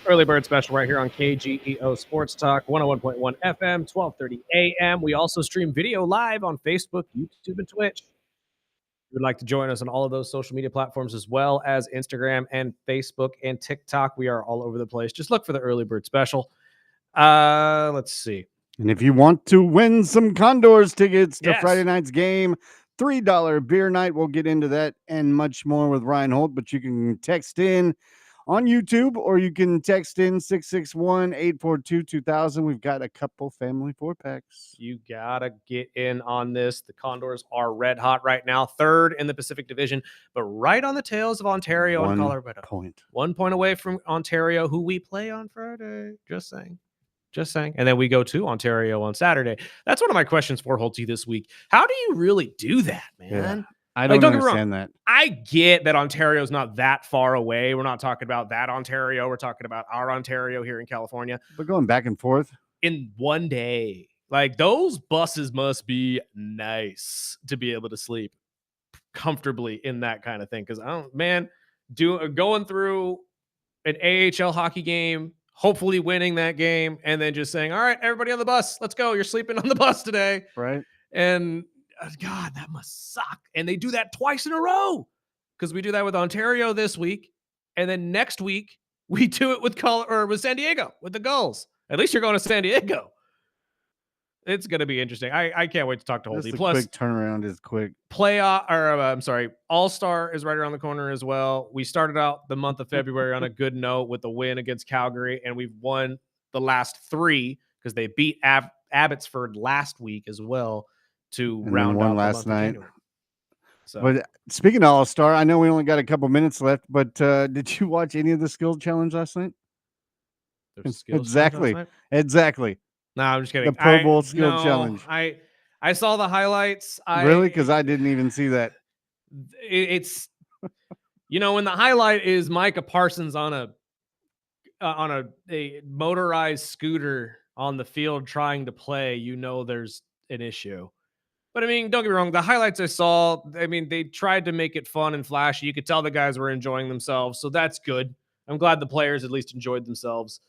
Early bird special right here on KGEO Sports Talk, 101.1 FM, 12:30 a.m. We also stream video live on Facebook, YouTube, and Twitch. If you would like to join us on all of those social media platforms as well as Instagram and Facebook and TikTok. We are all over the place. Just look for the early bird special. Let's see. And if you want to win some Condors tickets to Yes. Friday night's game, $3 beer night, we'll get into that and much more with Ryan Holt, but you can text in on YouTube or you can text in 661-842-2000. We've got a couple family 4-packs. You gotta get in on this. The Condors are red hot right now, third in the Pacific Division, but right on the tails of Ontario and Colorado. 1 point away from Ontario, who we play on Friday. Just saying. And then we go to Ontario on Saturday. That's one of my questions for Holtzy this week. How do you really do that, man? Yeah, I don't understand that. I get that Ontario's not that far away. We're not talking about that Ontario. We're talking about our Ontario here in California. But going back and forth in one day, like those buses must be nice to be able to sleep comfortably in that kind of thing. Because going through an AHL hockey game, hopefully winning that game, and then just saying, all right, everybody on the bus, let's go. You're sleeping on the bus today. Right. And God, that must suck. And they do that twice in a row because we do that with Ontario this week. And then next week, we do it with San Diego, with the Gulls. At least you're going to San Diego. It's going to be interesting. I can't wait to talk to Holtzy. Plus, quick turnaround is quick. All-Star is right around the corner as well. We started out the month of February on a good note with the win against Calgary, and we've won the last 3 because they beat Abbotsford last week as well to round out last night. So. But speaking of All-Star, I know we only got a couple minutes left, but did you watch any of the skill challenge last night? Exactly. No, I'm just kidding. The Pro Bowl skill challenge. I saw the highlights. Really? Because I didn't even see that. It's when the highlight is Micah Parsons on a motorized scooter on the field trying to play, there's an issue. But I mean, don't get me wrong. The highlights I saw, they tried to make it fun and flashy. You could tell the guys were enjoying themselves, so that's good. I'm glad the players at least enjoyed themselves.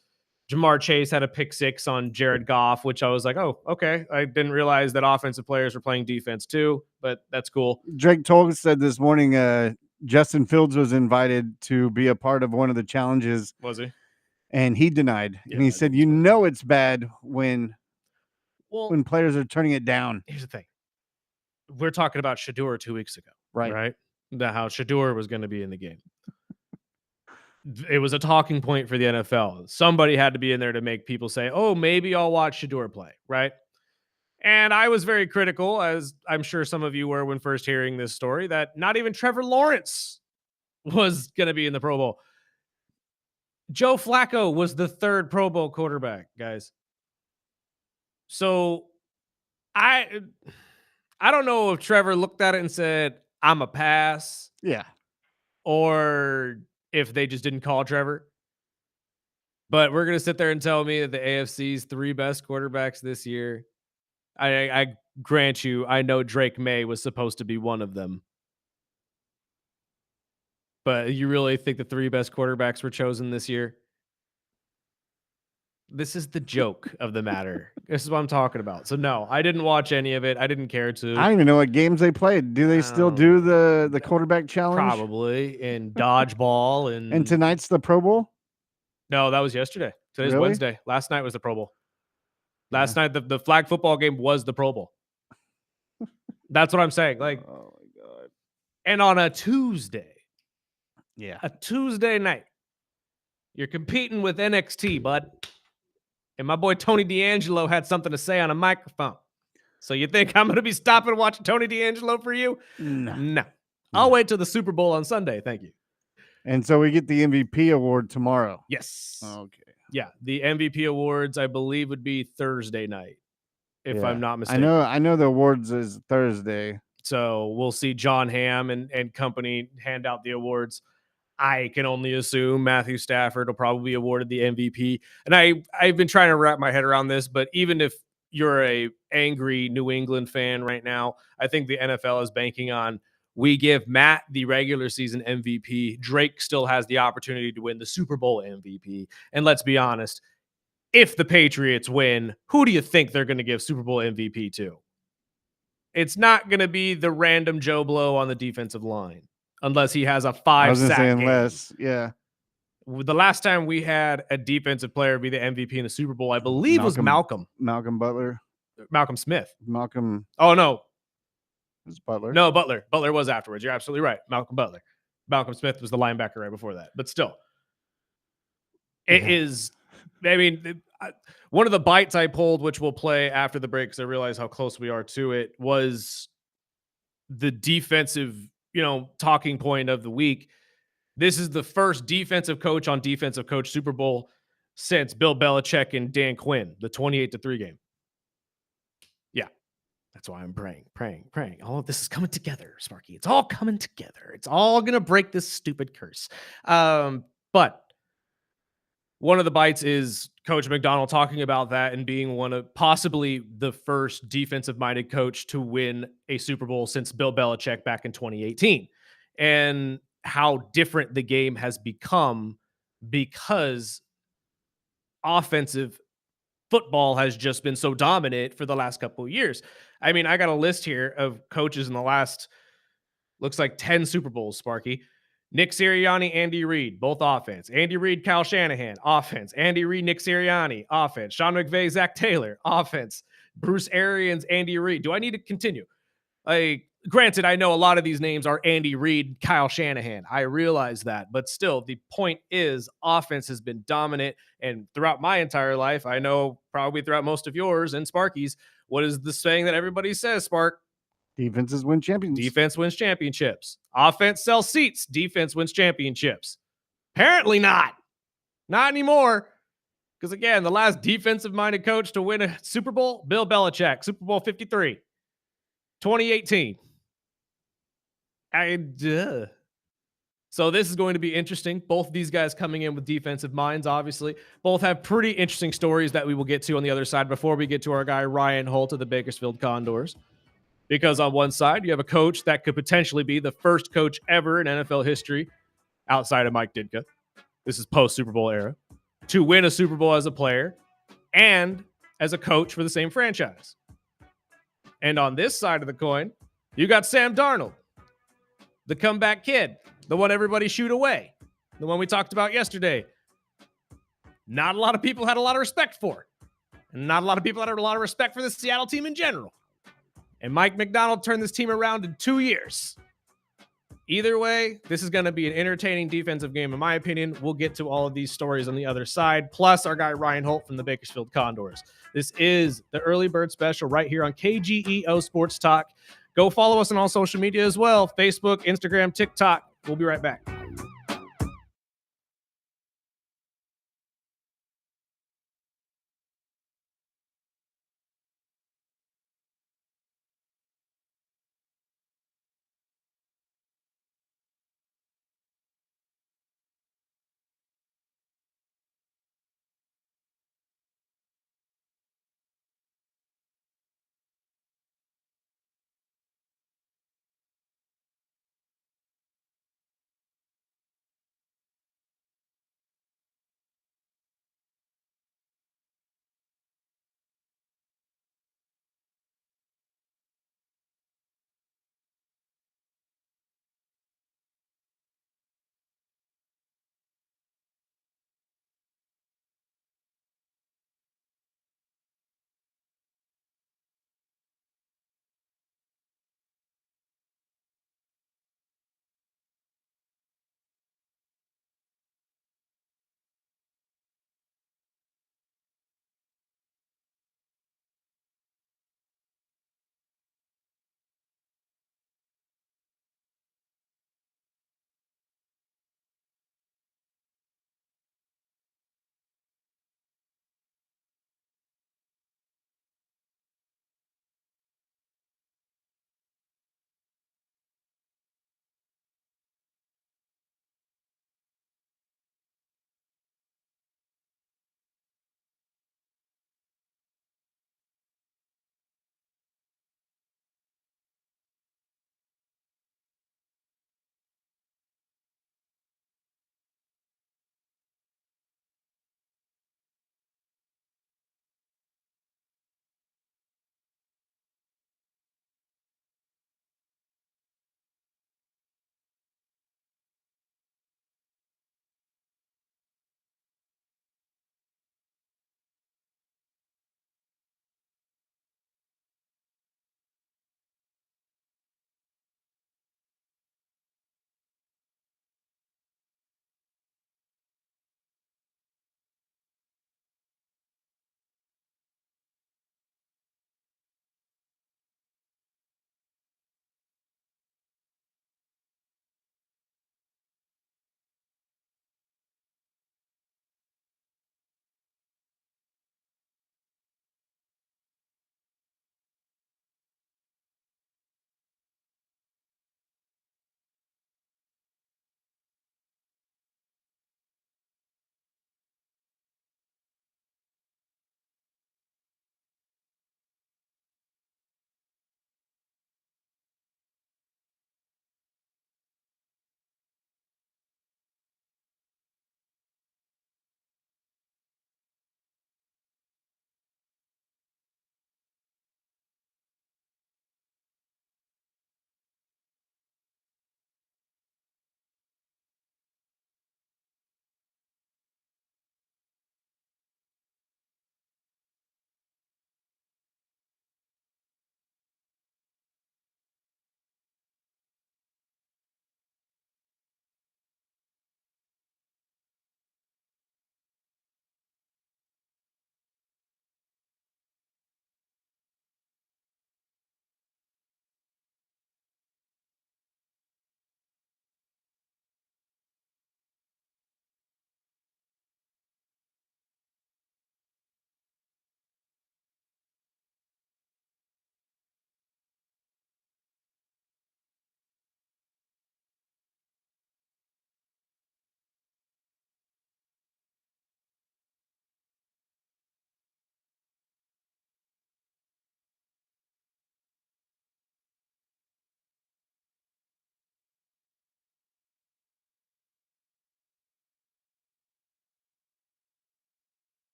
Jamar Chase had a pick 6 on Jared Goff, which I was like, oh, okay. I didn't realize that offensive players were playing defense too, but that's cool. Drake Tolga said this morning Justin Fields was invited to be a part of one of the challenges. Was he? And he denied. Yeah, and he said, it's bad when players are turning it down. Here's the thing. We're talking about Shedeur 2 weeks ago. Right? How Shedeur was going to be in the game. It was a talking point for the NFL. Somebody had to be in there to make people say, oh, maybe I'll watch Shedeur play, right? And I was very critical, as I'm sure some of you were when first hearing this story, that not even Trevor Lawrence was going to be in the Pro Bowl. Joe Flacco was the 3rd Pro Bowl quarterback, guys. So I don't know if Trevor looked at it and said, I'm a pass. Yeah. Or if they just didn't call Trevor. But we're going to sit there and tell me that the AFC's 3 best quarterbacks this year. I grant you, I know Drake May was supposed to be one of them. But you really think the 3 best quarterbacks were chosen this year? This is the joke of the matter. This is what I'm talking about. So no, I didn't watch any of it. I didn't care to. I don't even know what games they played. Do they still do the quarterback challenge? Probably in dodgeball and tonight's the Pro Bowl? No, that was yesterday. Today's Wednesday. Last night was the Pro Bowl. Last night the flag football game was the Pro Bowl. That's what I'm saying. Like, oh my God. And on a Tuesday. Yeah. A Tuesday night. You're competing with NXT, bud. And my boy Tony D'Angelo had something to say on a microphone. So you think I'm going to be stopping and watching Tony D'Angelo for you? No. I'll wait till the Super Bowl on Sunday. Thank you. And so we get the MVP award tomorrow. Yes. Okay. Yeah. The MVP awards, I believe, would be Thursday night, if I'm not mistaken. I know the awards is Thursday. So we'll see John Hamm and company hand out the awards. I can only assume Matthew Stafford will probably be awarded the MVP. And I've been trying to wrap my head around this, but even if you're a angry New England fan right now, I think the NFL is banking on we give Matt the regular season MVP. Drake still has the opportunity to win the Super Bowl MVP. And let's be honest, if the Patriots win, who do you think they're going to give Super Bowl MVP to? It's not going to be the random Joe Blow on the defensive line unless he has a 5-sack game. Unless, yeah. The last time we had a defensive player be the MVP in the Super Bowl, I believe was Malcolm Butler. Malcolm Smith. Oh, no. It was Butler. No, Butler. Butler was afterwards. You're absolutely right. Malcolm Butler. Malcolm Smith was the linebacker right before that. But still, it is, I mean, one of the bites I pulled, which we'll play after the break because I realize how close we are to it, was the defensive, talking point of the week. This is the first defensive coach on defensive coach Super Bowl since Bill Belichick and Dan Quinn, the 28-3 game. Yeah. That's why I'm praying. All of this is coming together, Sparky. It's all coming together. It's all going to break this stupid curse. But one of the bites is Coach McDonald talking about that and being one of possibly the first defensive-minded coach to win a Super Bowl since Bill Belichick back in 2018. And how different the game has become because offensive football has just been so dominant for the last couple of years. I mean, I got a list here of coaches in the last, looks like 10 Super Bowls, Sparky. Nick Sirianni, Andy Reid, both offense. Andy Reid, Kyle Shanahan, offense. Andy Reid, Nick Sirianni, offense. Sean McVay, Zach Taylor, offense. Bruce Arians, Andy Reid. Do I need to continue? Granted, I know a lot of these names are Andy Reid, Kyle Shanahan. I realize that. But still, the point is offense has been dominant. And throughout my entire life, I know probably throughout most of yours and Sparky's, what is the saying that everybody says, Spark? Defenses win championships. Defense wins championships. Offense sells seats. Defense wins championships. Apparently not. Not anymore. Because again, the last defensive-minded coach to win a Super Bowl, Bill Belichick, Super Bowl 53, 2018. So this is going to be interesting. Both of these guys coming in with defensive minds, obviously. Both have pretty interesting stories that we will get to on the other side before we get to our guy Ryan Holt of the Bakersfield Condors. Because on one side, you have a coach that could potentially be the first coach ever in NFL history outside of Mike Ditka. This is post-Super Bowl era. To win a Super Bowl as a player and as a coach for the same franchise. And on this side of the coin, you got Sam Darnold, the comeback kid, the one everybody shoot away, the one we talked about yesterday. Not a lot of people had a lot of respect for. And not a lot of people had a lot of respect for the Seattle team in general. And Mike McDonald turned this team around in 2 years. Either way, this is going to be an entertaining defensive game, in my opinion. We'll get to all of these stories on the other side, plus our guy Ryan Holt from the Bakersfield Condors. This is the Early Bird Special right here on KGEO Sports Talk. Go follow us on all social media as well, Facebook, Instagram, TikTok. We'll be right back.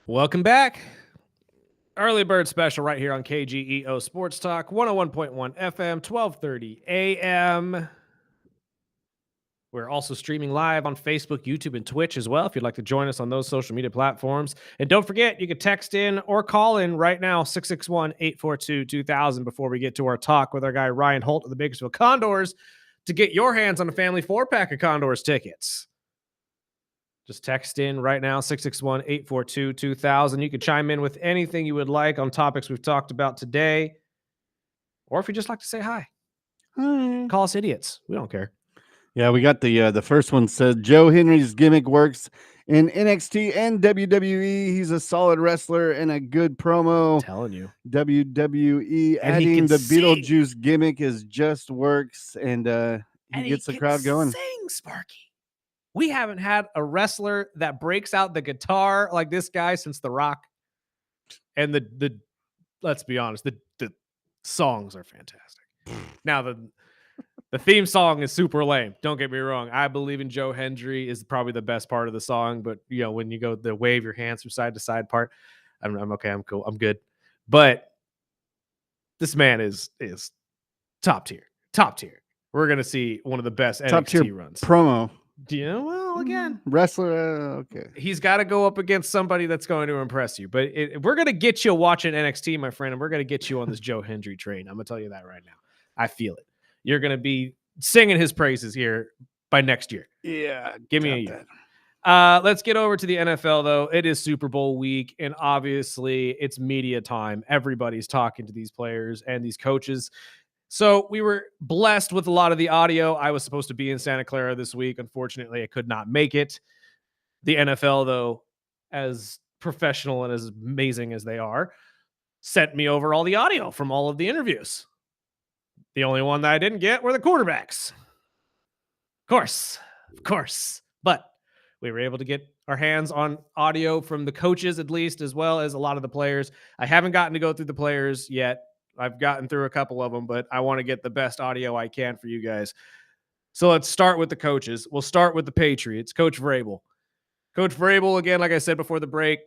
Welcome back. Early Bird Special right here on KGEO Sports Talk, 101.1 FM, 1230 AM. We're also streaming live on Facebook, YouTube, and Twitch as well if you'd like to join us on those social media platforms. And don't forget, you can text in or call in right now, 661-842-2000 before we get to our talk with our guy Ryan Holt of the Bakersfield Condors to get your hands on a family 4-pack of Condors tickets. Just text in right now, 661-842-2000. You can chime in with anything you would like on topics we've talked about today. Or if you just like to say hi, call us idiots. We don't care. Yeah, we got the first one said Joe Henry's gimmick works in NXT and WWE. He's a solid wrestler and a good promo. I'm telling you. WWE And he adding can the sing. Beetlejuice gimmick is just works, and he gets the crowd going. Sing, Sparky. We haven't had a wrestler that breaks out the guitar like this guy since The Rock. And the let's be honest, the songs are fantastic. Now the theme song is super lame. Don't get me wrong. I Believe in Joe Hendry is probably the best part of the song, but you know, when you go the wave your hands from side to side part, I'm okay, I'm cool, I'm good. But this man is top tier. Top tier. We're gonna see one of the best Top NXT tier runs. promo. Yeah, well, again, wrestler. Okay, he's got to go up against somebody that's going to impress you. But we're going to get you watching NXT, my friend, and we're going to get you on this Joe Hendry train. I'm going to tell you that right now. I feel it. You're going to be singing his praises here by next year. Yeah, give me a year. Let's get over to the NFL, though. It is Super Bowl week, and obviously it's media time. Everybody's talking to these players and these coaches. So we were blessed with a lot of the audio. I was supposed to be in Santa Clara this week. Unfortunately, I could not make it. The NFL, though, as professional and as amazing as they are, sent me over all the audio from all of the interviews. The only one that I didn't get were the quarterbacks. Of course. But we were able to get our hands on audio from the coaches, at least, as well as a lot of the players. I haven't gotten to go through the players yet. I've gotten through a couple of them, but I want to get the best audio I can for you guys. So let's start with the coaches. We'll start with the Patriots. Coach Vrabel. Coach Vrabel, again, like I said before the break,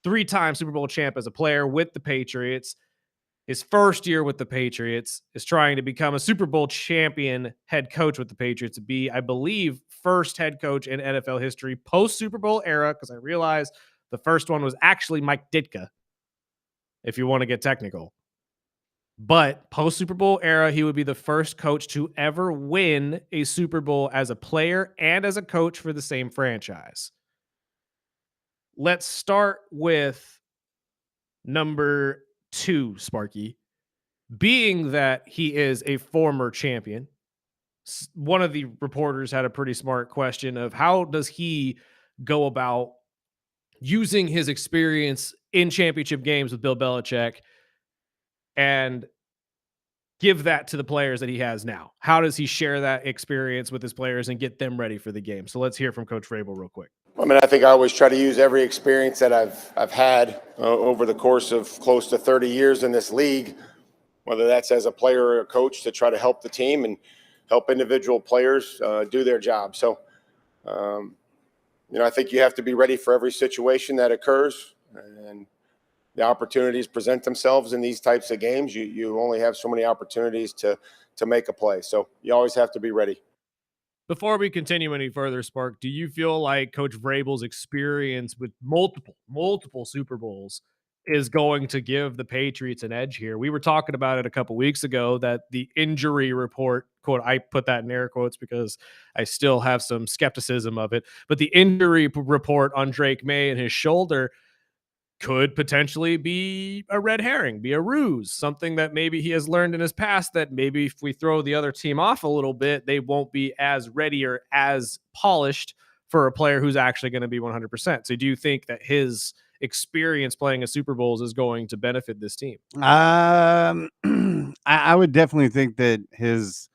3-time Super Bowl champ as a player with the Patriots. His first year with the Patriots is trying to become a Super Bowl champion head coach with the Patriots, to be, I believe, first head coach in NFL history post-Super Bowl era, because I realized the first one was actually Mike Ditka, if you want to get technical. But post-Super Bowl era, he would be the first coach to ever win a Super Bowl as a player and as a coach for the same franchise. Let's start with number 2, Sparky. Being that he is a former champion, one of the reporters had a pretty smart question of how does he go about using his experience in championship games with Bill Belichick and give that to the players that he has now. How does he share that experience with his players and get them ready for the game? So let's hear from Coach Vrabel real quick. I mean, I think I always try to use every experience that I've had over the course of close to 30 years in this league, whether that's as a player or a coach, to try to help the team and help individual players do their job. So, I think you have to be ready for every situation that occurs, and the opportunities present themselves in these types of games. You only have so many opportunities to make a play. So you always have to be ready. Before we continue any further, Spark, do you feel like Coach Vrabel's experience with multiple Super Bowls is going to give the Patriots an edge here? We were talking about it a couple weeks ago that the injury report, quote, I put that in air quotes because I still have some skepticism of it, but the injury report on Drake May and his shoulder could potentially be a red herring, be a ruse, something that maybe he has learned in his past that maybe if we throw the other team off a little bit, they won't be as ready or as polished for a player who's actually going to be 100%. So do you think that his experience playing a Super Bowls is going to benefit this team? I would definitely think that his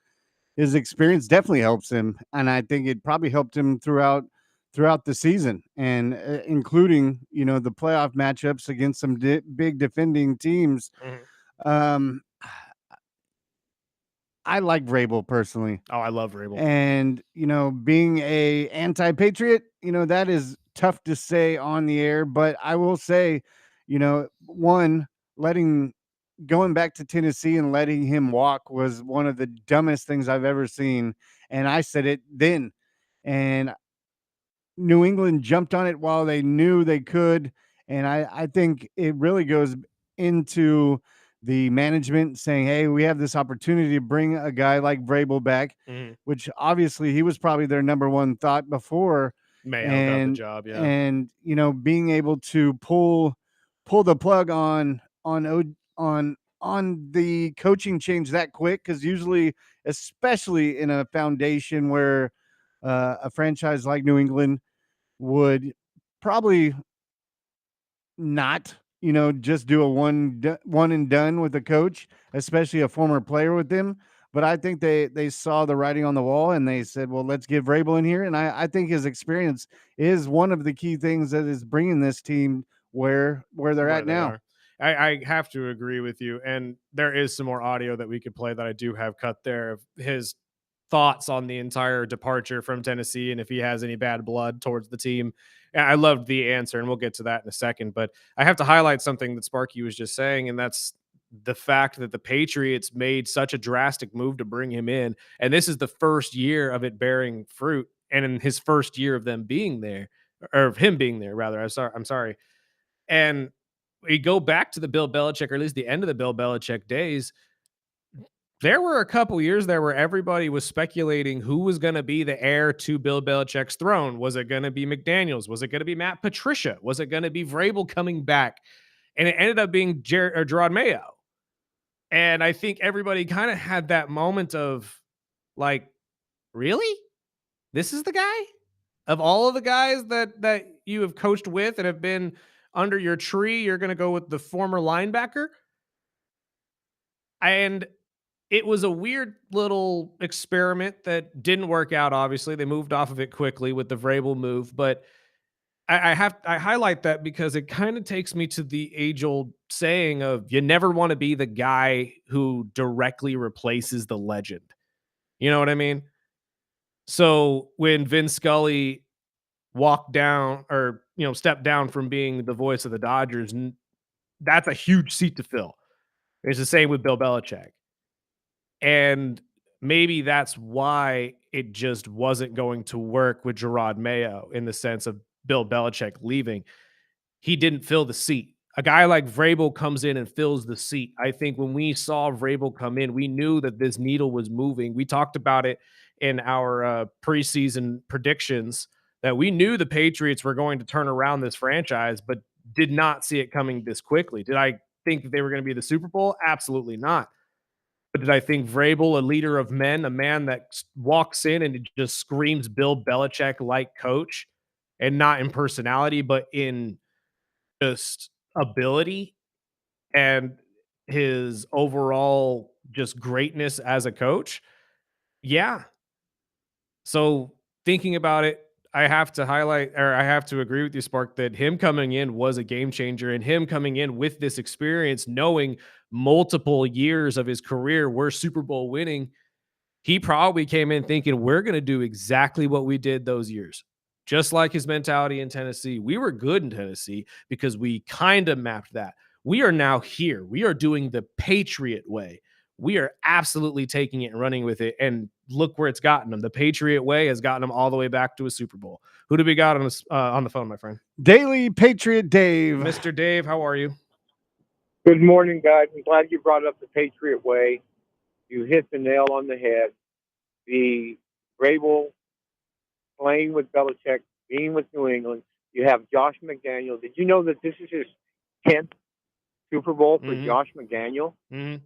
experience definitely helps him, and I think it probably helped him throughout the season, and including the playoff matchups against some big defending teams. Mm-hmm. I like Vrabel personally. Oh, I love Vrabel. And being a anti-patriot, that is tough to say on the air, but I will say, one, going back to Tennessee and letting him walk was one of the dumbest things I've ever seen. And I said it then. And New England jumped on it while they knew they could. And I think it really goes into the management saying, hey, we have this opportunity to bring a guy like Vrabel back, which obviously he was probably their number one thought before. Mayo got the job, yeah. And being able to pull the plug on the coaching change that quick, because usually, especially in a foundation where a franchise like New England would probably not, just do a one and done with the coach, especially a former player with them. But I think they saw the writing on the wall and they said, well, let's get Vrabel in here. And I think his experience is one of the key things that is bringing this team where they're at now. I have to agree with you. And there is some more audio that we could play that I do have cut there of his thoughts on the entire departure from Tennessee and if he has any bad blood towards the team. And I loved the answer, and we'll get to that in a second. But I have to highlight something that Sparky was just saying, and that's the fact that the Patriots made such a drastic move to bring him in. And this is the first year of it bearing fruit. And in his first year of them being there, or of him being there, rather, I'm sorry. And we go back to the Bill Belichick, or at least the end of the Bill Belichick days. There were a couple years there where everybody was speculating who was going to be the heir to Bill Belichick's throne. Was it going to be McDaniels? Was it going to be Matt Patricia? Was it going to be Vrabel coming back? And it ended up being Gerard Mayo. And I think everybody kind of had that moment of like, really? This is the guy? Of all of the guys that you have coached with and have been under your tree, you're going to go with the former linebacker? And it was a weird little experiment that didn't work out. Obviously, they moved off of it quickly with the Vrabel move, but I highlight that because it kind of takes me to the age-old saying of you never want to be the guy who directly replaces the legend. You know what I mean? So when Vin Scully walked down or stepped down from being the voice of the Dodgers, that's a huge seat to fill. It's the same with Bill Belichick. And maybe that's why it just wasn't going to work with Gerard Mayo in the sense of Bill Belichick leaving. He didn't fill the seat. A guy like Vrabel comes in and fills the seat. I think when we saw Vrabel come in, we knew that this needle was moving. We talked about it in our preseason predictions that we knew the Patriots were going to turn around this franchise, but did not see it coming this quickly. Did I think that they were going to be the Super Bowl? Absolutely not. But did I think Vrabel, a leader of men, a man that walks in and just screams Bill Belichick-like coach, and not in personality, but in just ability and his overall just greatness as a coach? Yeah. So thinking about it, I have to highlight, or I have to agree with you, Spark, that him coming in was a game changer, and him coming in with this experience, knowing multiple years of his career were Super Bowl winning, he probably came in thinking we're going to do exactly what we did those years. Just like his mentality in Tennessee. We were good in Tennessee because we kind of mapped that. We are now here. We are doing the Patriot way. We are absolutely taking it and running with it. And look where it's gotten them. The Patriot way has gotten them all the way back to a Super Bowl. Who do we got on the phone, my friend? Daily Patriot Dave. Mr. Dave, how are you? Good morning, guys. I'm glad you brought up the Patriot way. You hit the nail on the head. The Vrabel playing with Belichick, being with New England. You have Josh McDaniel. Did you know that this is his 10th Super Bowl for Josh McDaniel? The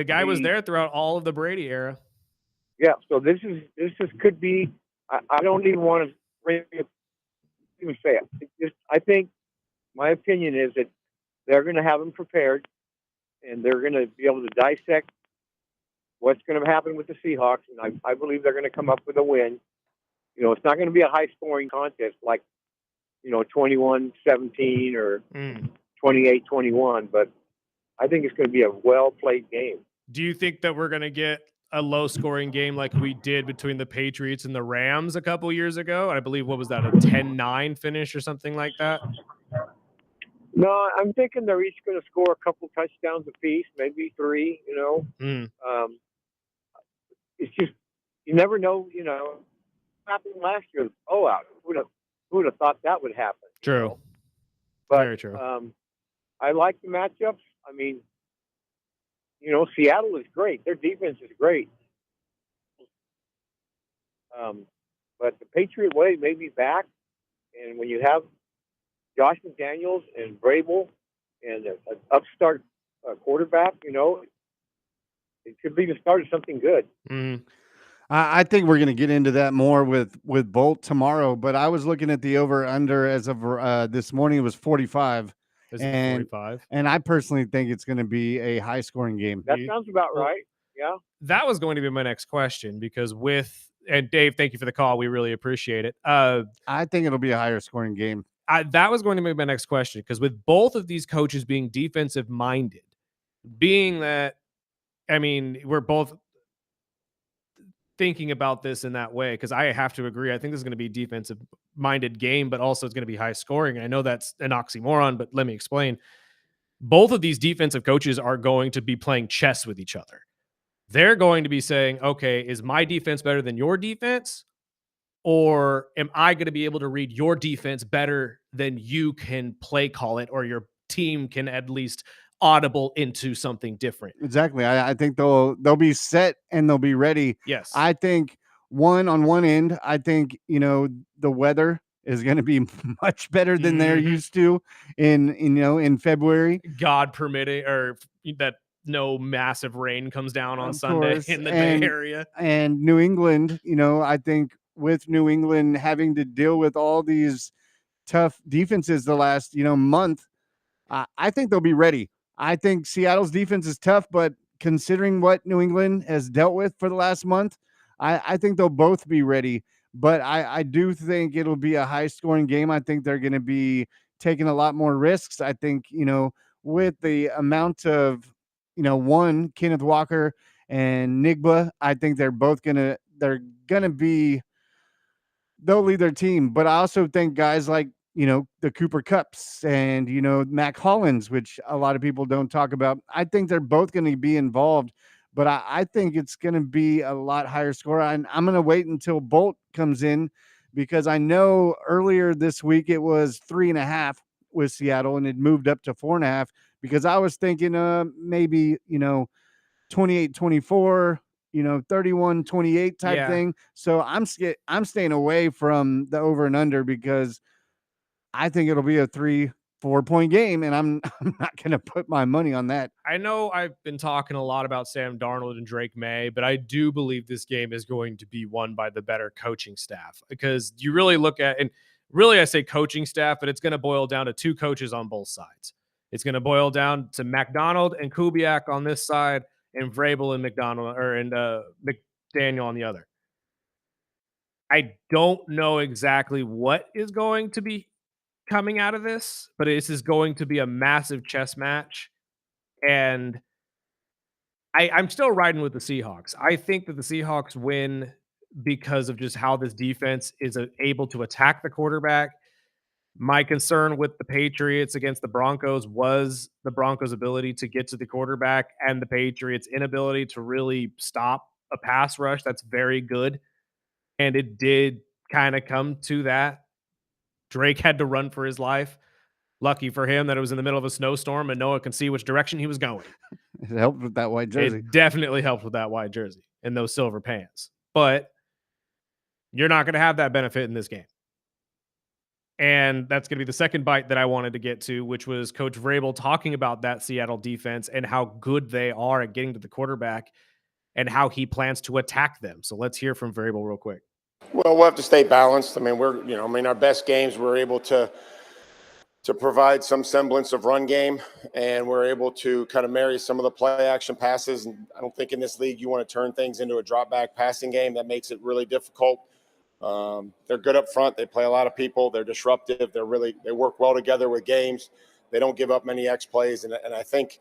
guy was there throughout all of the Brady era. Yeah, so this could be. I don't even want to even say it. I think my opinion is that they're going to have them prepared, and they're going to be able to dissect what's going to happen with the Seahawks, and I believe they're going to come up with a win. It's not going to be a high-scoring contest like, 21-17 or 28-21, but I think it's going to be a well-played game. Do you think that we're going to get a low-scoring game like we did between the Patriots and the Rams a couple years ago. I believe, what was that, a 10-9 finish or something like that? No, I'm thinking they're each going to score a couple touchdowns apiece, maybe 3. It's just you never know. What happened last year? Oh, out. Who would have thought that would happen? True. But, Very true. I like the matchups. I mean, Seattle is great. Their defense is great. But the Patriot way may be back, and when you have Josh McDaniels and Vrabel and an upstart quarterback, it could be the start of something good. Mm-hmm. I think we're going to get into that more with Bolt tomorrow. But I was looking at the over/under as of this morning. It was 45. Is it 45? And I personally think it's going to be a high-scoring game. That sounds about right. Yeah. That was going to be my next question, because and Dave, thank you for the call. We really appreciate it. I think it'll be a higher-scoring game. That was going to be my next question, because with both of these coaches being defensive-minded, being that, I mean, we're both thinking about this in that way, because I have to agree. I think this is going to be a defensive-minded game, but also it's going to be high-scoring. I know that's an oxymoron, but let me explain. Both of these defensive coaches are going to be playing chess with each other. They're going to be saying, okay, is my defense better than your defense? Or am I going to be able to read your defense better than you can play call it, or your team can at least audible into something different? Exactly. I think they'll be set and they'll be ready. Yes. I think on one end, I think, the weather is going to be much better than they're used to in February. God permitting, or that no massive rain comes down on Sunday in the Bay Area. And New England, I think with New England having to deal with all these tough defenses the last, month, I think they'll be ready. I think Seattle's defense is tough, but considering what New England has dealt with for the last month, I think they'll both be ready. But I do think it'll be a high-scoring game. I think they're going to be taking a lot more risks. I think, with the amount of, Kenneth Walker and Nigba, I think they're going to be, they'll lead their team. But I also think guys like, the Cooper Kupps and, Mac Hollins, which a lot of people don't talk about, I think they're both going to be involved. But I think it's going to be a lot higher score. I'm going to wait until Bolt comes in, because I know earlier this week it was 3.5 with Seattle, and it moved up to 4.5, because I was thinking maybe, 28-24, 31-28 type thing. So I'm staying away from the over and under, because I think it'll be a 3-4 point game, and I'm not going to put my money on that. I know I've been talking a lot about Sam Darnold and Drake May, but I do believe this game is going to be won by the better coaching staff, because you really look at, and really I say coaching staff, but it's going to boil down to two coaches on both sides. It's going to boil down to McDonald and Kubiak on this side, and Vrabel and McDaniel on the other. I don't know exactly what is going to be coming out of this, but this is going to be a massive chess match. And I'm still riding with the Seahawks. I think that the Seahawks win because of just how this defense is able to attack the quarterback. My concern with the Patriots against the Broncos was the Broncos' ability to get to the quarterback and the Patriots' inability to really stop a pass rush that's very good. And it did kind of come to that. Drake had to run for his life. Lucky for him that it was in the middle of a snowstorm and Noah could see which direction he was going. It helped with that white jersey. It definitely helped with that white jersey and those silver pants. But you're not going to have that benefit in this game. And that's going to be the second bite that I wanted to get to, which was Coach Vrabel talking about that Seattle defense and how good they are at getting to the quarterback and how he plans to attack them. So let's hear from Vrabel real quick. Well, we'll have to stay balanced. I mean, our best games, we're able to provide some semblance of run game, and we're able to kind of marry some of the play action passes. And I don't think in this league you want to turn things into a drop back passing game. That makes it really difficult. They're good up front. They play a lot of people. They're disruptive. They work well together with games. They don't give up many X plays. And I think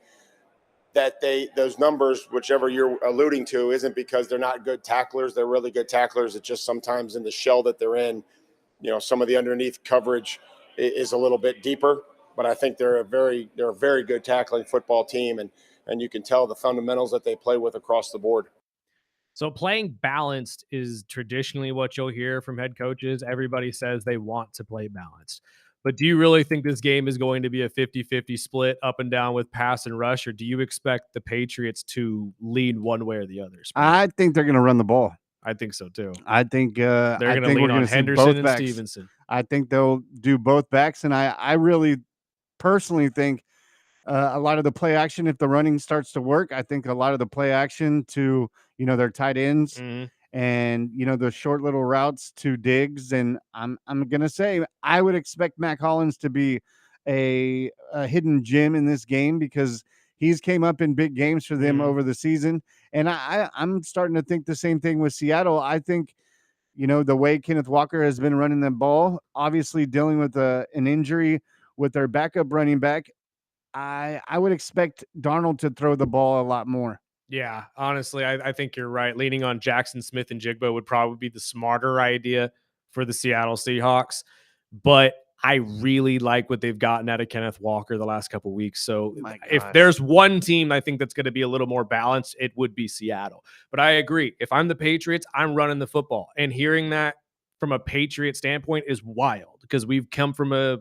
that those numbers, whichever you're alluding to, isn't because they're not good tacklers. They're really good tacklers. It's just sometimes in the shell that they're in, some of the underneath coverage is a little bit deeper. But I think they're a very good tackling football team, and you can tell the fundamentals that they play with across the board. So playing balanced is traditionally what you'll hear from head coaches. Everybody says they want to play balanced. But do you really think this game is going to be a 50-50 split up and down with pass and rush, or do you expect the Patriots to lean one way or the other? I think they're going to run the ball. I think so too. I think They're going to lean on Henderson and Stevenson. I think they'll do both backs, and I really personally think a lot of the play action, if the running starts to work, I think a lot of the play action to their tight ends and the short little routes to Diggs, and I'm gonna say I would expect Mac Hollins to be a hidden gem in this game because he's came up in big games for them over the season, and I'm starting to think the same thing with Seattle. I think the way Kenneth Walker has been running the ball, obviously dealing with an injury with their backup running back, I would expect Darnold to throw the ball a lot more. Yeah, honestly, I think you're right. Leaning on Jackson Smith and Jigba would probably be the smarter idea for the Seattle Seahawks. But I really like what they've gotten out of Kenneth Walker the last couple of weeks. So if there's one team I think that's going to be a little more balanced, it would be Seattle. But I agree. If I'm the Patriots, I'm running the football. And hearing that from a Patriot standpoint is wild because we've come from a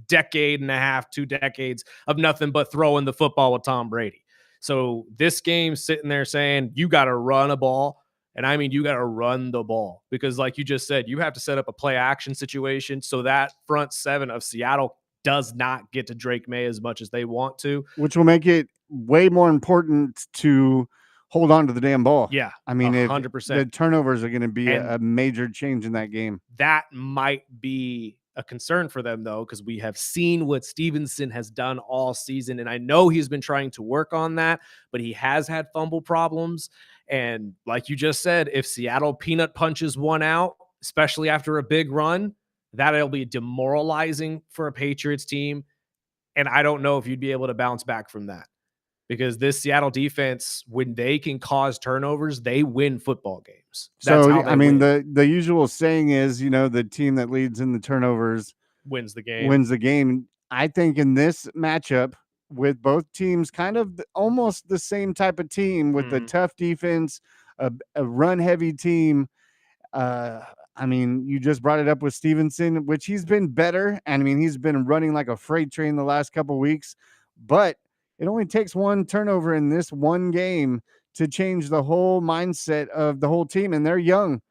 decade and a half, 2 decades of nothing but throwing the football with Tom Brady. So this game sitting there saying you got to run a ball. And I mean, you got to run the ball because like you just said, you have to set up a play action situation. So that front seven of Seattle does not get to Drake May as much as they want to, which will make it way more important to hold on to the damn ball. Yeah. I mean, 100%. The turnovers are going to be a major change in that game. That might be a concern for them, though, because we have seen what Stevenson has done all season. And I know he's been trying to work on that, but he has had fumble problems. And like you just said, if Seattle peanut punches one out, especially after a big run, that'll be demoralizing for a Patriots team. And I don't know if you'd be able to bounce back from that. Because this Seattle defense, when they can cause turnovers, they win football games. That's so, I mean, the usual saying is, the team that leads in the turnovers wins the game. I think in this matchup with both teams, kind of almost the same type of team with the tough defense, a run-heavy team. I mean, you just brought it up with Stevenson, which he's been better. And I mean, he's been running like a freight train the last couple of weeks, but it only takes one turnover in this one game to change the whole mindset of the whole team, and they're young.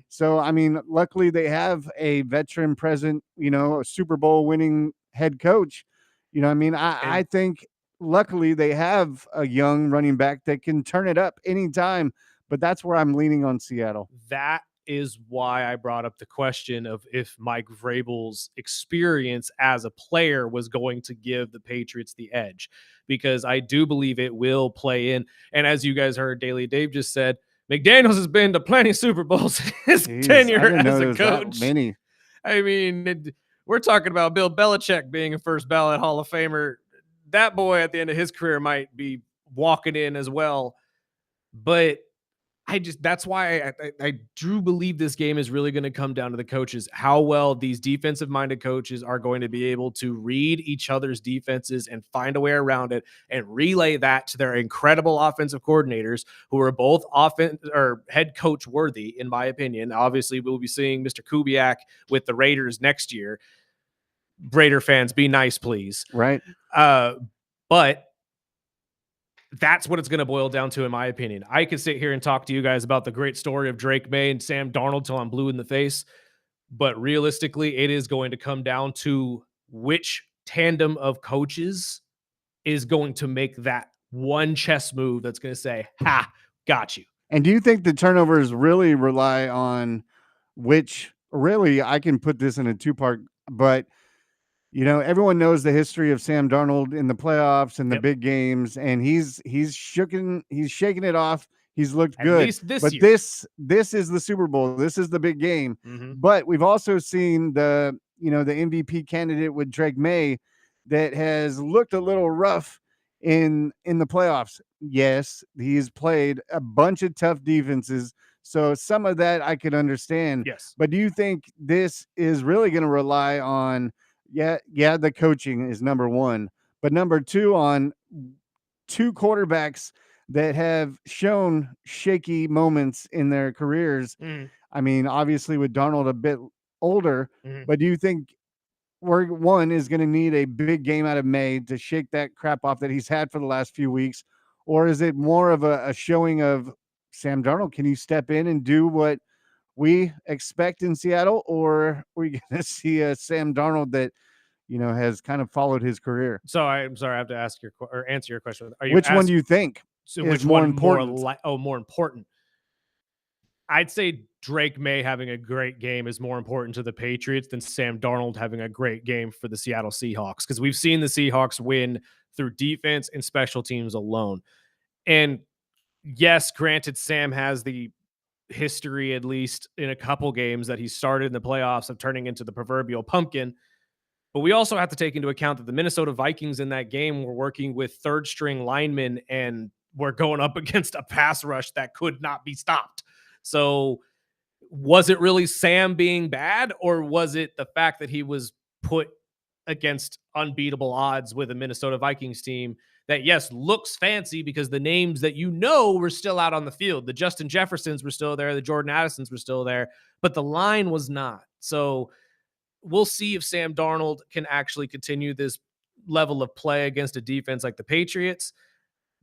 So, I mean, luckily they have a veteran present, a Super Bowl winning head coach. I mean, I think luckily they have a young running back that can turn it up anytime, but that's where I'm leaning on Seattle. That is why I brought up the question of if Mike Vrabel's experience as a player was going to give the Patriots the edge, because I do believe it will play in. And as you guys heard, Daily Dave just said, McDaniels has been to plenty of Super Bowls in his tenure as a coach. Many. I mean, we're talking about Bill Belichick being a first ballot Hall of Famer. That boy at the end of his career might be walking in as well. But that's why I do believe this game is really going to come down to the coaches, how well these defensive minded coaches are going to be able to read each other's defenses and find a way around it and relay that to their incredible offensive coordinators who are both head coach worthy, in my opinion. Obviously, we'll be seeing Mr. Kubiak with the Raiders next year. Raider fans, be nice, please. Right. But that's what it's going to boil down to, in my opinion. I could sit here and talk to you guys about the great story of Drake May and Sam Darnold till I'm blue in the face. But realistically, it is going to come down to which tandem of coaches is going to make that one chess move that's going to say, ha, got you. And do you think the turnovers really rely on really, I can put this in a 2-part, but everyone knows the history of Sam Darnold in the playoffs and the big games, and he's shaking it off. He's looked good. At least this year. This is the Super Bowl. This is the big game. But we've also seen the MVP candidate with Drake May that has looked a little rough in the playoffs. Yes, he's played a bunch of tough defenses, so some of that I could understand. Yes. But do you think this is really going to rely on the coaching is number one, but number two on two quarterbacks that have shown shaky moments in their careers? Mhm. I mean, obviously with Darnold a bit older, Mhm. but do you think one is going to need a big game out of May to shake that crap off that he's had for the last few weeks? Or is it more of a showing of Sam Darnold? Can you step in and do what we expect in Seattle? Or are we going to see a Sam Darnold that, has kind of followed his career? So I'm sorry, I have to ask or answer your question. Are you Which one do you think so is which more one important? more important? I'd say Drake May having a great game is more important to the Patriots than Sam Darnold having a great game for the Seattle Seahawks, because we've seen the Seahawks win through defense and special teams alone. And yes, granted, Sam has the history, at least in a couple games that he started in the playoffs, of turning into the proverbial pumpkin. But we also have to take into account that the Minnesota Vikings in that game were working with third string linemen and were going up against a pass rush that could not be stopped. So was it really Sam being bad, or was it the fact that he was put against unbeatable odds with a Minnesota Vikings team that, yes, looks fancy because the names that were still out on the field? The Justin Jeffersons were still there, the Jordan Addisons were still there, but the line was not. So we'll see if Sam Darnold can actually continue this level of play against a defense like the Patriots.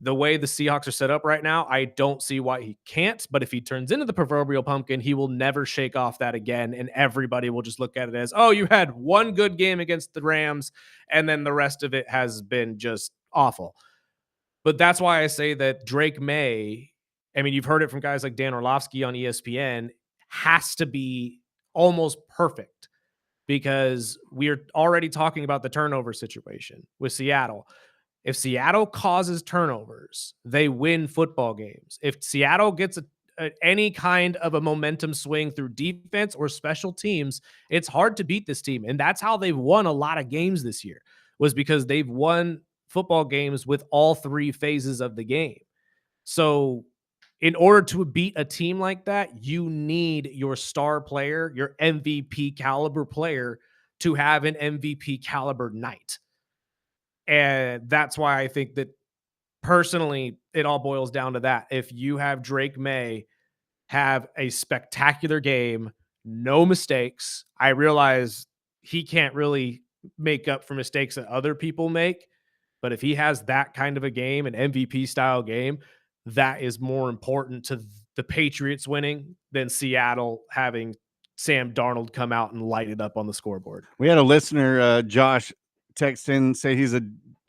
The way the Seahawks are set up right now, I don't see why he can't. But if he turns into the proverbial pumpkin, he will never shake off that again. And everybody will just look at it as, oh, you had one good game against the Rams, and then the rest of it has been just awful. But that's why I say that Drake May, I mean, you've heard it from guys like Dan Orlovsky on ESPN, has to be almost perfect, because we're already talking about the turnover situation with Seattle. If Seattle causes turnovers, they win football games. If Seattle gets any kind of a momentum swing through defense or special teams, it's hard to beat this team. And that's how they've won a lot of games this year, was because they've won football games with all three phases of the game. So in order to beat a team like that, you need your star player, your MVP caliber player, to have an MVP caliber night. And that's why I think that personally, it all boils down to that. If you have Drake May have a spectacular game, no mistakes, I realize he can't really make up for mistakes that other people make. But if he has that kind of a game, an MVP style game, that is more important to the Patriots winning than Seattle having Sam Darnold come out and light it up on the scoreboard. We had a listener, Josh, text in, say he's a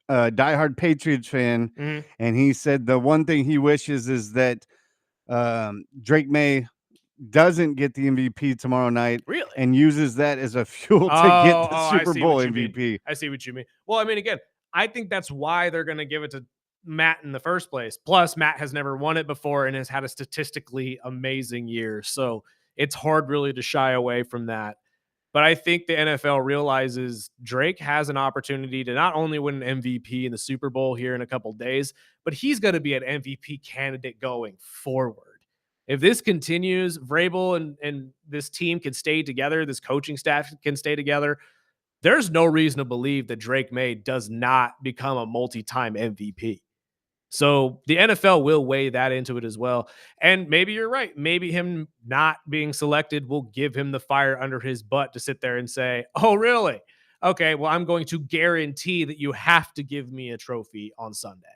diehard Patriots fan, and he said the one thing he wishes is that Drake May doesn't get the MVP tomorrow night, Really? and uses that as a fuel to get the Super Bowl MVP. I see what you mean. Well, I mean, again, I think that's why they're going to give it to Matt in the first place. Plus, Matt has never won it before and has had a statistically amazing year. So it's hard really to shy away from that. But I think the NFL realizes Drake has an opportunity to not only win an MVP in the Super Bowl here in a couple days, but he's going to be an MVP candidate going forward. If this continues, Vrabel and this team can stay together, this coaching staff can stay together, there's no reason to believe that Drake May does not become a multi-time MVP. So the NFL will weigh that into it as well. And maybe you're right. Maybe him not being selected will give him the fire under his butt to sit there and say, oh, really? Okay, well, I'm going to guarantee that you have to give me a trophy on Sunday.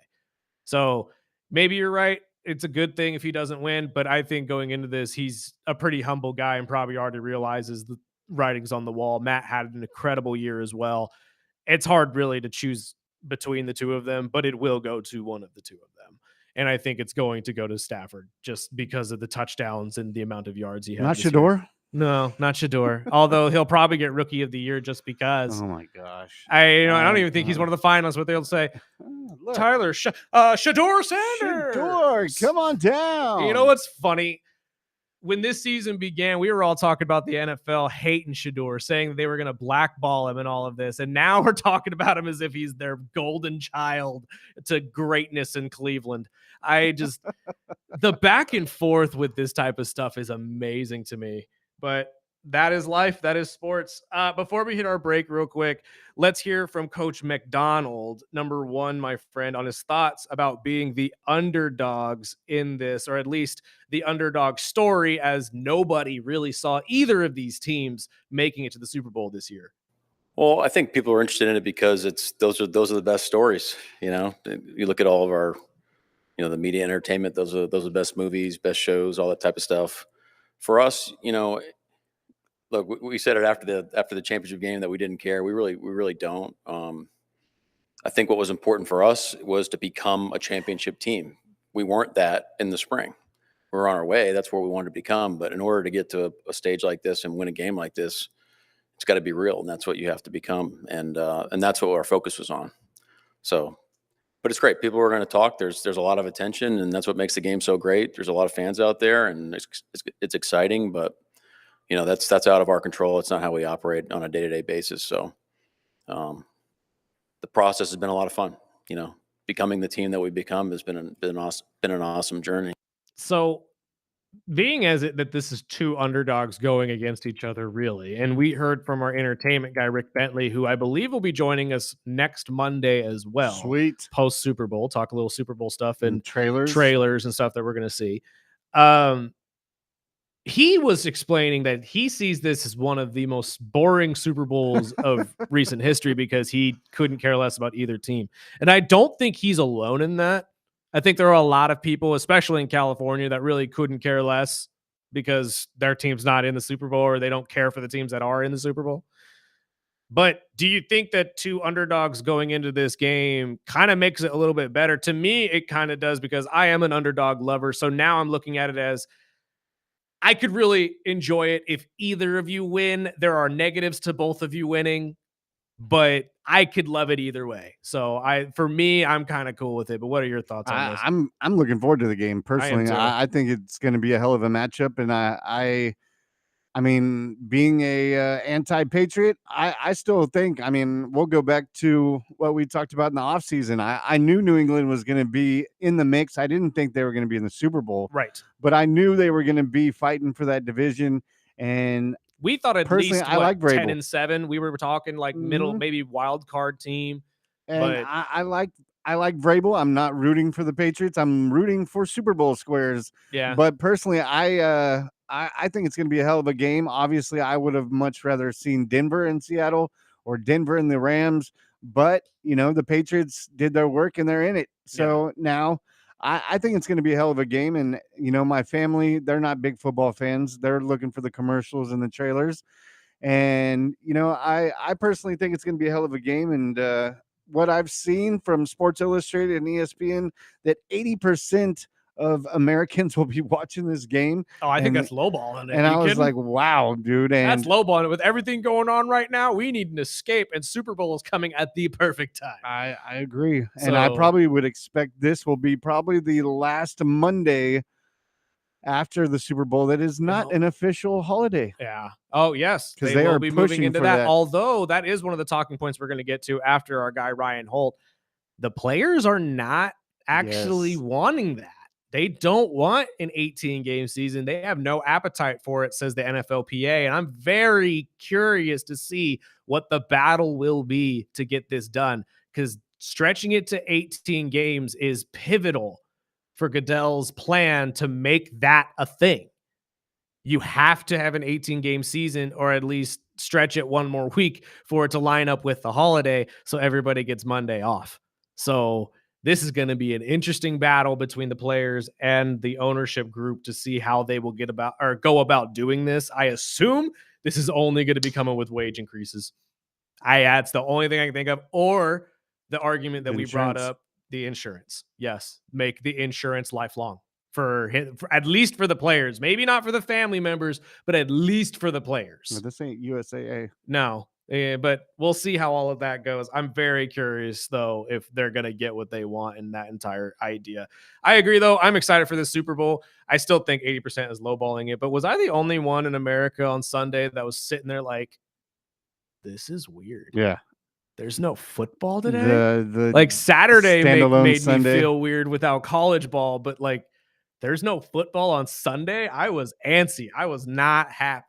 So maybe you're right. It's a good thing if he doesn't win. But I think going into this, he's a pretty humble guy and probably already realizes the writing's on the wall. Matt had an incredible year as well. It's hard really to choose between the two of them, but it will go to one of the two of them. And I think it's going to go to Stafford just because of the touchdowns and the amount of yards he had. Not Shador? No, not Shador. Although he'll probably get Rookie of the Year just because. Oh my gosh! I don't even think he's one of the finalists. But they'll say, Tyler Shador Sanders. Shador, come on down. You know what's funny? when this season began, we were all talking about the NFL hating Shador, saying that they were going to blackball him and all of this. And now we're talking about him as if he's their golden child to greatness in Cleveland. The back and forth with this type of stuff is amazing to me. But that is life. That is sports. Before we hit our break real quick, let's hear from Coach McDonald, number one, my friend, on his thoughts about being the underdogs in this, or at least the underdog story, as nobody really saw either of these teams making it to the Super Bowl this year. Well, I think people are interested in it because those are the best stories. You look at all of our, the media entertainment, those are the best movies, best shows, all that type of stuff. For us, look, we said it after the championship game that we didn't care. We really don't. I think what was important for us was to become a championship team. We weren't that in the spring. We were on our way. That's where we wanted to become. But in order to get to a stage like this and win a game like this, it's got to be real, and that's what you have to become. And that's what our focus was on. So, but it's great. People are going to talk. There's a lot of attention, and that's what makes the game so great. There's a lot of fans out there, and it's exciting, but that's out of our control. It's not how we operate on a day-to-day basis. So the process has been a lot of fun. Becoming the team that we become has been an awesome journey. So being as it that this is two underdogs going against each other, really, and we heard from our entertainment guy, Rick Bentley, who I believe will be joining us next Monday as well. Sweet. Post Super Bowl, talk a little Super Bowl stuff and trailers and stuff that we're going to see. He was explaining that he sees this as one of the most boring Super Bowls of recent history because he couldn't care less about either team. And I don't think he's alone in that. I think there are a lot of people, especially in California, that really couldn't care less because their team's not in the Super Bowl or they don't care for the teams that are in the Super Bowl. But do you think that two underdogs going into this game kind of makes it a little bit better? To me, it kind of does because I am an underdog lover. So now I'm looking at it as I could really enjoy it if either of you win. There are negatives to both of you winning, but I could love it either way. So for me, I'm kind of cool with it. But what are your thoughts on this? I'm looking forward to the game personally. I think it's going to be a hell of a matchup, and I mean, being a anti-Patriot, I still think, we'll go back to what we talked about in the offseason. I knew New England was going to be in the mix. I didn't think they were going to be in the Super Bowl. Right. But I knew they were going to be fighting for that division. And we thought at least I like 10-7. We were talking like middle, maybe wild card team. And but I like Vrabel. I'm not rooting for the Patriots. I'm rooting for Super Bowl squares. Yeah. But personally, I think it's going to be a hell of a game. Obviously, I would have much rather seen Denver and Seattle or Denver and the Rams. But, the Patriots did their work and they're in it. So now I think it's going to be a hell of a game. And, my family, they're not big football fans. They're looking for the commercials and the trailers. And, I personally think it's going to be a hell of a game. And what I've seen from Sports Illustrated and ESPN, that 80% of Americans will be watching this game. Oh, I think that's lowballing it. And I was like, wow, dude. And that's lowballing it. With everything going on right now, we need an escape, and Super Bowl is coming at the perfect time. I agree. And I probably would expect this will be probably the last Monday after the Super Bowl that is not an official holiday. Yeah. Oh, yes. Because they will are be pushing moving into for that. Although that is one of the talking points we're going to get to after our guy Ryan Holt. The players are not actually wanting that. They don't want an 18-game season. They have no appetite for it, says the NFLPA. And I'm very curious to see what the battle will be to get this done, because stretching it to 18 games is pivotal for Goodell's plan to make that a thing. You have to have an 18-game season, or at least stretch it one more week for it to line up with the holiday so everybody gets Monday off. So this is going to be an interesting battle between the players and the ownership group to see how they will go about doing this. I assume this is only going to be coming with wage increases. That's the only thing I can think of, or the argument that we brought up, the insurance. Yes, make the insurance lifelong for at least for the players. Maybe not for the family members, but at least for the players. No, this ain't USAA. No, But we'll see how all of that goes. I'm very curious though if they're gonna get what they want in that entire idea. I agree though. I'm excited for the Super Bowl. I still think 80% is lowballing it. But was I the only one in America on Sunday that was sitting there like, this is weird? Yeah. There's no football today. The Like Saturday standalone made me Sunday. feel weird without college ball, but like there's no football on Sunday. I was antsy. I was not happy.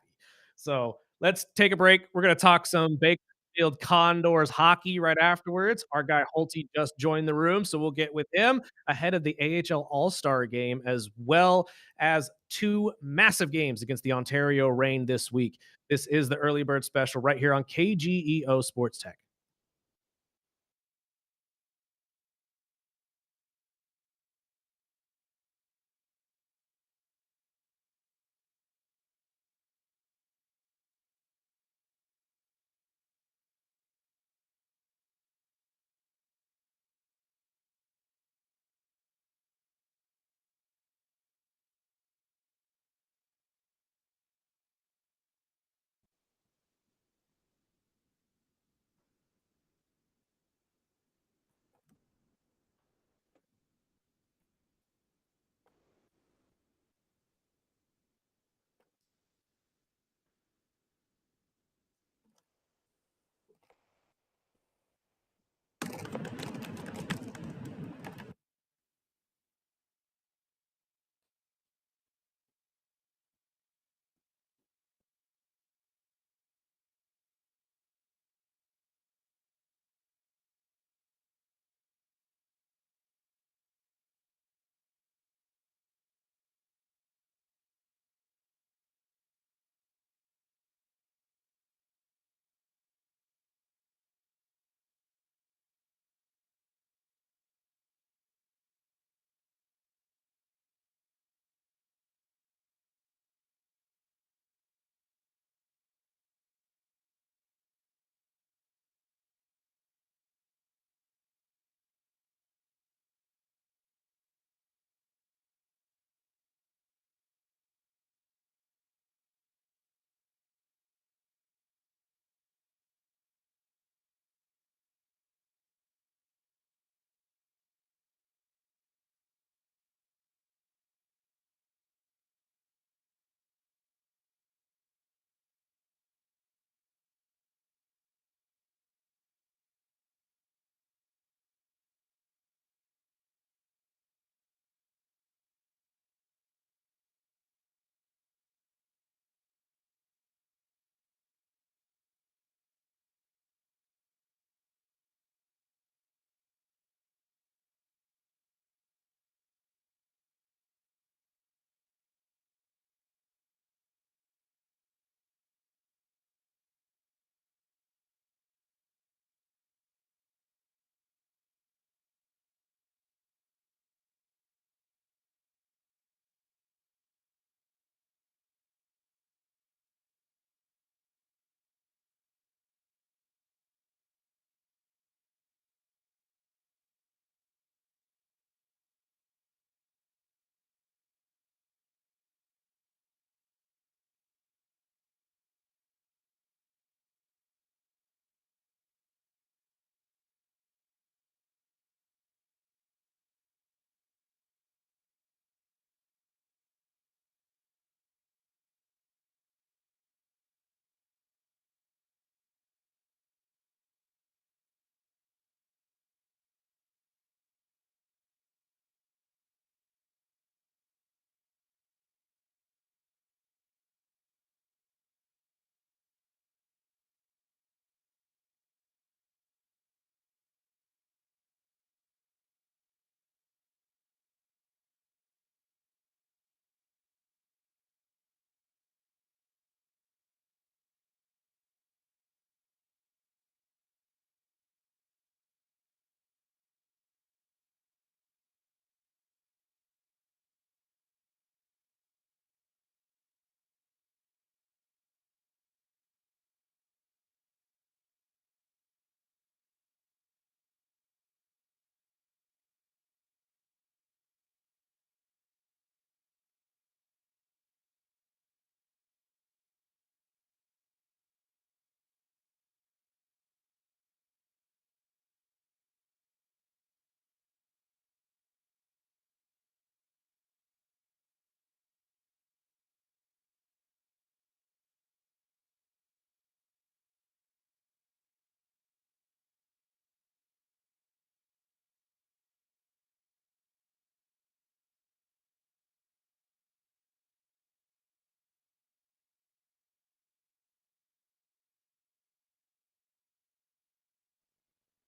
So let's take a break. We're gonna talk some Bakersfield Condors hockey right afterwards. Our guy Holty just joined the room, so we'll get with him ahead of the AHL All-Star game, as well as two massive games against the Ontario Reign this week. This is the Early Bird Special right here on KGEO Sports Tech.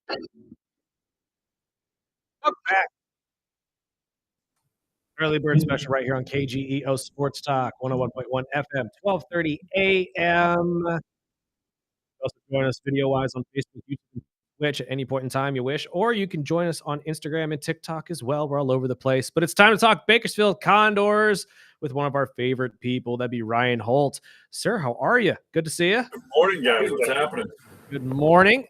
Welcome back. Early bird special right here on KGEO Sports Talk, 101.1 FM, 12:30 a.m. Also join us video-wise on Facebook, YouTube, and Twitch at any point in time you wish, or you can join us on Instagram and TikTok as well. We're all over the place. But it's time to talk Bakersfield Condors with one of our favorite people. That'd be Ryan Holt. Sir, how are you? Good to see you. Good morning, guys. What's happening? Good morning.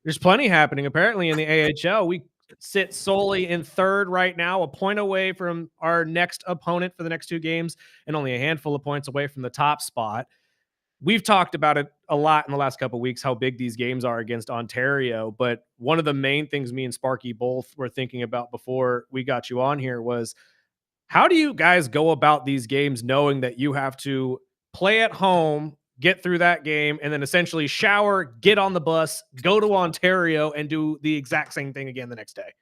There's plenty happening apparently in the AHL. We sit solely in third right now, a point away from our next opponent for the next two games, and only a handful of points away from the top spot. We've talked about it a lot in the last couple of weeks, how big these games are against Ontario. But one of the main things me and Sparky both were thinking about before we got you on here was, how do you guys go about these games knowing that you have to play at home, get through that game, and then essentially shower, get on the bus, go to Ontario, and do the exact same thing again the next day?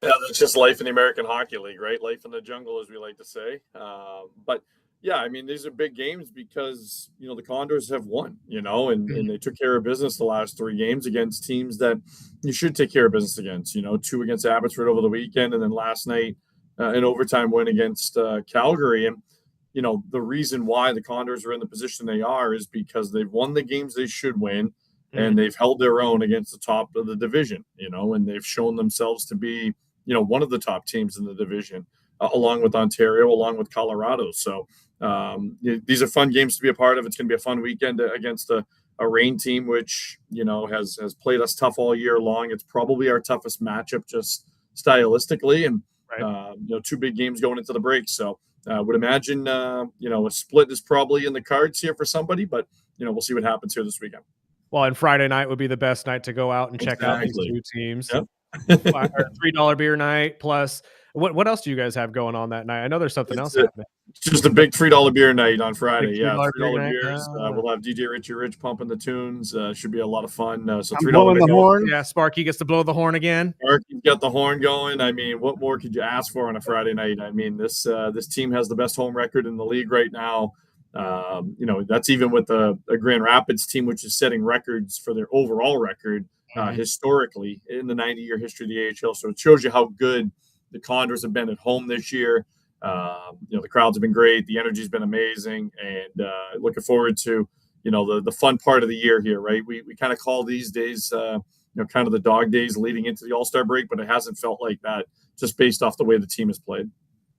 Yeah, that's just life in the American Hockey League, right? Life in the jungle, as we like to say. But yeah, I mean, these are big games because, the Condors have won, and they took care of business the last three games against teams that you should take care of business against, two against Abbotsford over the weekend, and then last night an overtime win against Calgary. And, the reason why the Condors are in the position they are is because they've won the games they should win, and they've held their own against the top of the division, and they've shown themselves to be, one of the top teams in the division, along with Ontario, along with Colorado. So these are fun games to be a part of. It's going to be a fun weekend against a rain team, which, has played us tough all year long. It's probably our toughest matchup just stylistically, and, two big games going into the break. So I would imagine, a split is probably in the cards here for somebody, but, we'll see what happens here this weekend. Well, and Friday night would be the best night to go out and check out these two teams. Yep. $3 beer night plus what else do you guys have going on that night? I know there's something else happening. It's just a big $3 beer night on Friday. Big Yeah, $3 $3 beer beers. We'll have DJ Richie Rich pumping the tunes. Should be a lot of fun. So I'm $3 blowing the beer. horn. Yeah, Sparky gets to blow the horn again. Sparky's got the horn going. I mean, what more could you ask for on a Friday night? I mean, this team has the best home record in the league right now. That's even with a Grand Rapids team, which is setting records for their overall record historically in the 90-year history of the AHL. So it shows you how good the Condors have been at home this year. The crowds have been great. The energy's been amazing, and looking forward to, the fun part of the year here, right? We kind of call these days, kind of the dog days leading into the All-Star break, but it hasn't felt like that just based off the way the team has played.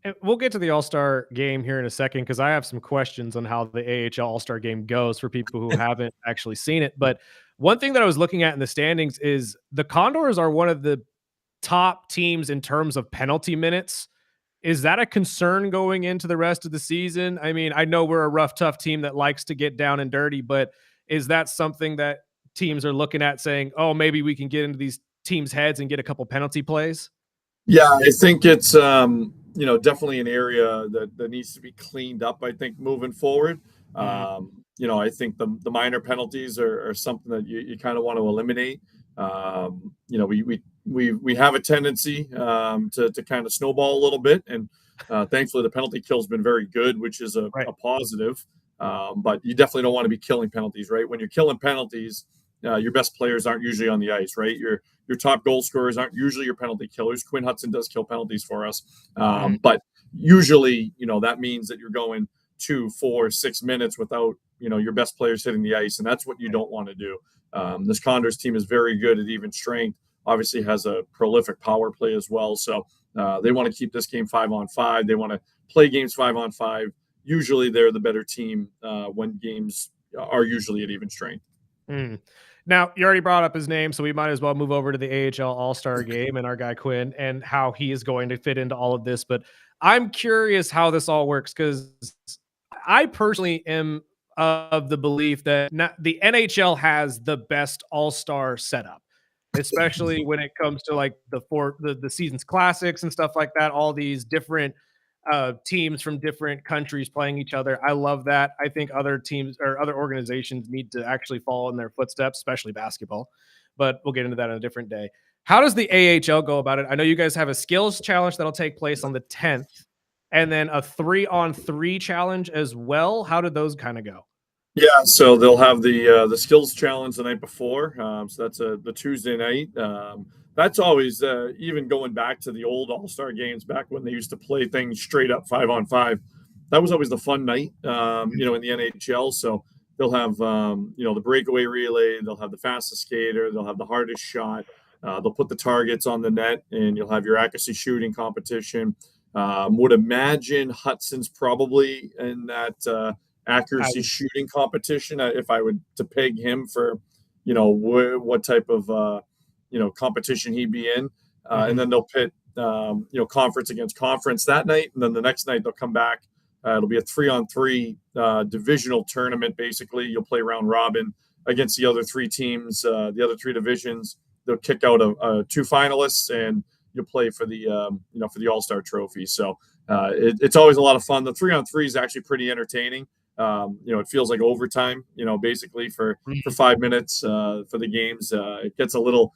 And we'll get to the All-Star game here in a second because I have some questions on how the AHL All-Star game goes for people who haven't actually seen it. But one thing that I was looking at in the standings is the Condors are one of the top teams in terms of penalty minutes. Is that a concern going into the rest of the season? I mean, I know we're a rough, tough team that likes to get down and dirty, but is that something that teams are looking at saying, oh, maybe we can get into these teams' heads and get a couple penalty plays? Yeah, I think it's, definitely an area that needs to be cleaned up, I think, moving forward. I think the minor penalties are something that you kind of want to eliminate. We have a tendency to kind of snowball a little bit, and thankfully the penalty kill has been very good, which is a positive. But you definitely don't want to be killing penalties, right? When you're killing penalties, your best players aren't usually on the ice, right? Your top goal scorers aren't usually your penalty killers. Quinn Hudson does kill penalties for us, but usually, that means that you're going 2, 4, 6 minutes without, your best players hitting the ice, and that's what you don't want to do. This Condors team is very good at even strength. Obviously, has a prolific power play as well. So they want to keep this game 5-on-5. They want to play games 5-on-5. Usually, they're the better team when games are usually at even strength. Now, you already brought up his name, so we might as well move over to the AHL All-Star game and our guy Quinn and how he is going to fit into all of this. But I'm curious how this all works because I personally am of the belief that the NHL has the best All-Star setup, especially when it comes to like the season's classics and stuff like that. All these different teams from different countries playing each other. I love that. I think other teams or other organizations need to actually follow in their footsteps, especially basketball. But we'll get into that on a different day. How does the AHL go about it? I know you guys have a skills challenge that'll take place on the 10th, and then a 3-on-3 challenge as well. How did those kind of go? Yeah, so they'll have the skills challenge the night before. So that's the Tuesday night. That's always even going back to the old All-Star games back when they used to play things straight up 5-on-5. That was always the fun night, in the NHL. So they'll have the breakaway relay, they'll have the fastest skater, they'll have the hardest shot. They'll put the targets on the net, and you'll have your accuracy shooting competition. Would imagine Hudson's probably in that accuracy shooting competition if I would to peg him for what type of competition he'd be in, and then they'll pit conference against conference that night, and then the next night they'll come back. It'll be a 3-on-3 divisional tournament. Basically, you'll play round robin against the other three teams, the other three divisions. They'll kick out two finalists, and you'll play for the for the All-Star trophy. So it's always a lot of fun. The 3-on-3 is actually pretty entertaining. It feels like overtime, basically for 5 minutes for the games. It gets a little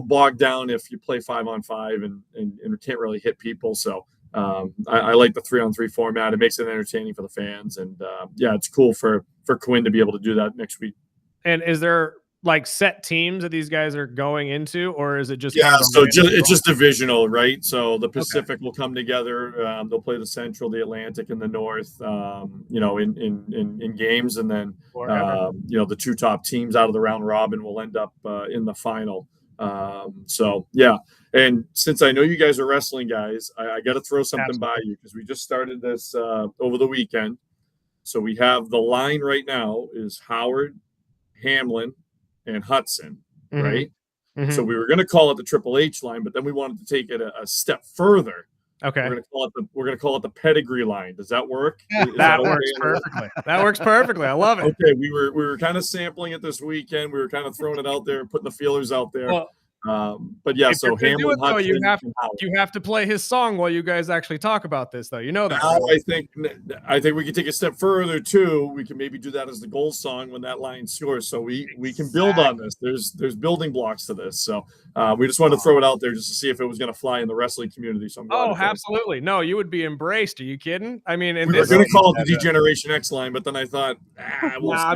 bogged down if you play 5-on-5 and can't really hit people. So I like the 3-on-3 format. It makes it entertaining for the fans. And it's cool for Quinn to be able to do that next week. And is there like set teams that these guys are going into, or is it just it's just divisional, right? So the Pacific will come together. They'll play the Central, the Atlantic, and the North, in games, and then the two top teams out of the round robin will end up in the final. And since I know you guys are wrestling guys, I got to throw something by you, because we just started this over the weekend. So we have the line right now is Howard, Hamlin, and Hudson, right? Mm-hmm. So we were going to call it the Triple H line, but then we wanted to take it a step further. Okay, we're going to call it the pedigree line. Does that work? That works perfectly. That works perfectly. I love it. Okay, we were kind of sampling it this weekend. We were kind of throwing it out there, putting the feelers out there. Well, but yeah, so Hamlin, Hudson, you have to play his song while you guys actually talk about this, though. You know that. Now, I think we can take a step further too. We can maybe do that as the goal song when that line scores, so we can build on this. There's building blocks to this. So we just wanted to throw it out there just to see if it was going to fly in the wrestling community. So absolutely. No, you would be embraced. Are you kidding? I mean, we were going to call it the Degeneration X line, but then I thought,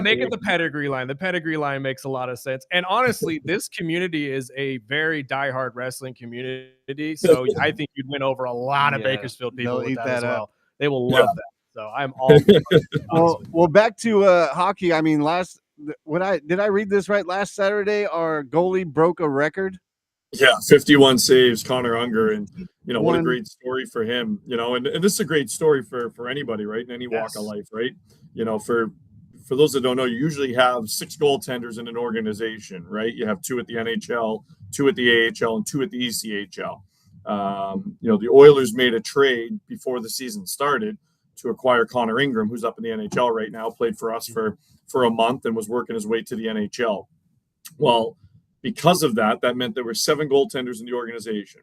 make it the pedigree line. The pedigree line makes a lot of sense. And honestly, this community is a very diehard wrestling community. So I think you'd win over a lot of Bakersfield people with that as well. They will love that. So I'm all well, back to hockey. I mean, did I read this right? Last Saturday, our goalie broke a record. Yeah, 51 saves, Connor Unger, and what a great story for him. And this is a great story for anybody, right? In any walk of life, right? For those that don't know, you usually have 6 goaltenders in an organization, right? You have 2 at the NHL, 2 at the AHL, and 2 at the ECHL. The Oilers made a trade before the season started to acquire Connor Ingram, who's up in the NHL right now, played for us for a month and was working his way to the NHL. Well, because of that meant there were 7 goaltenders in the organization.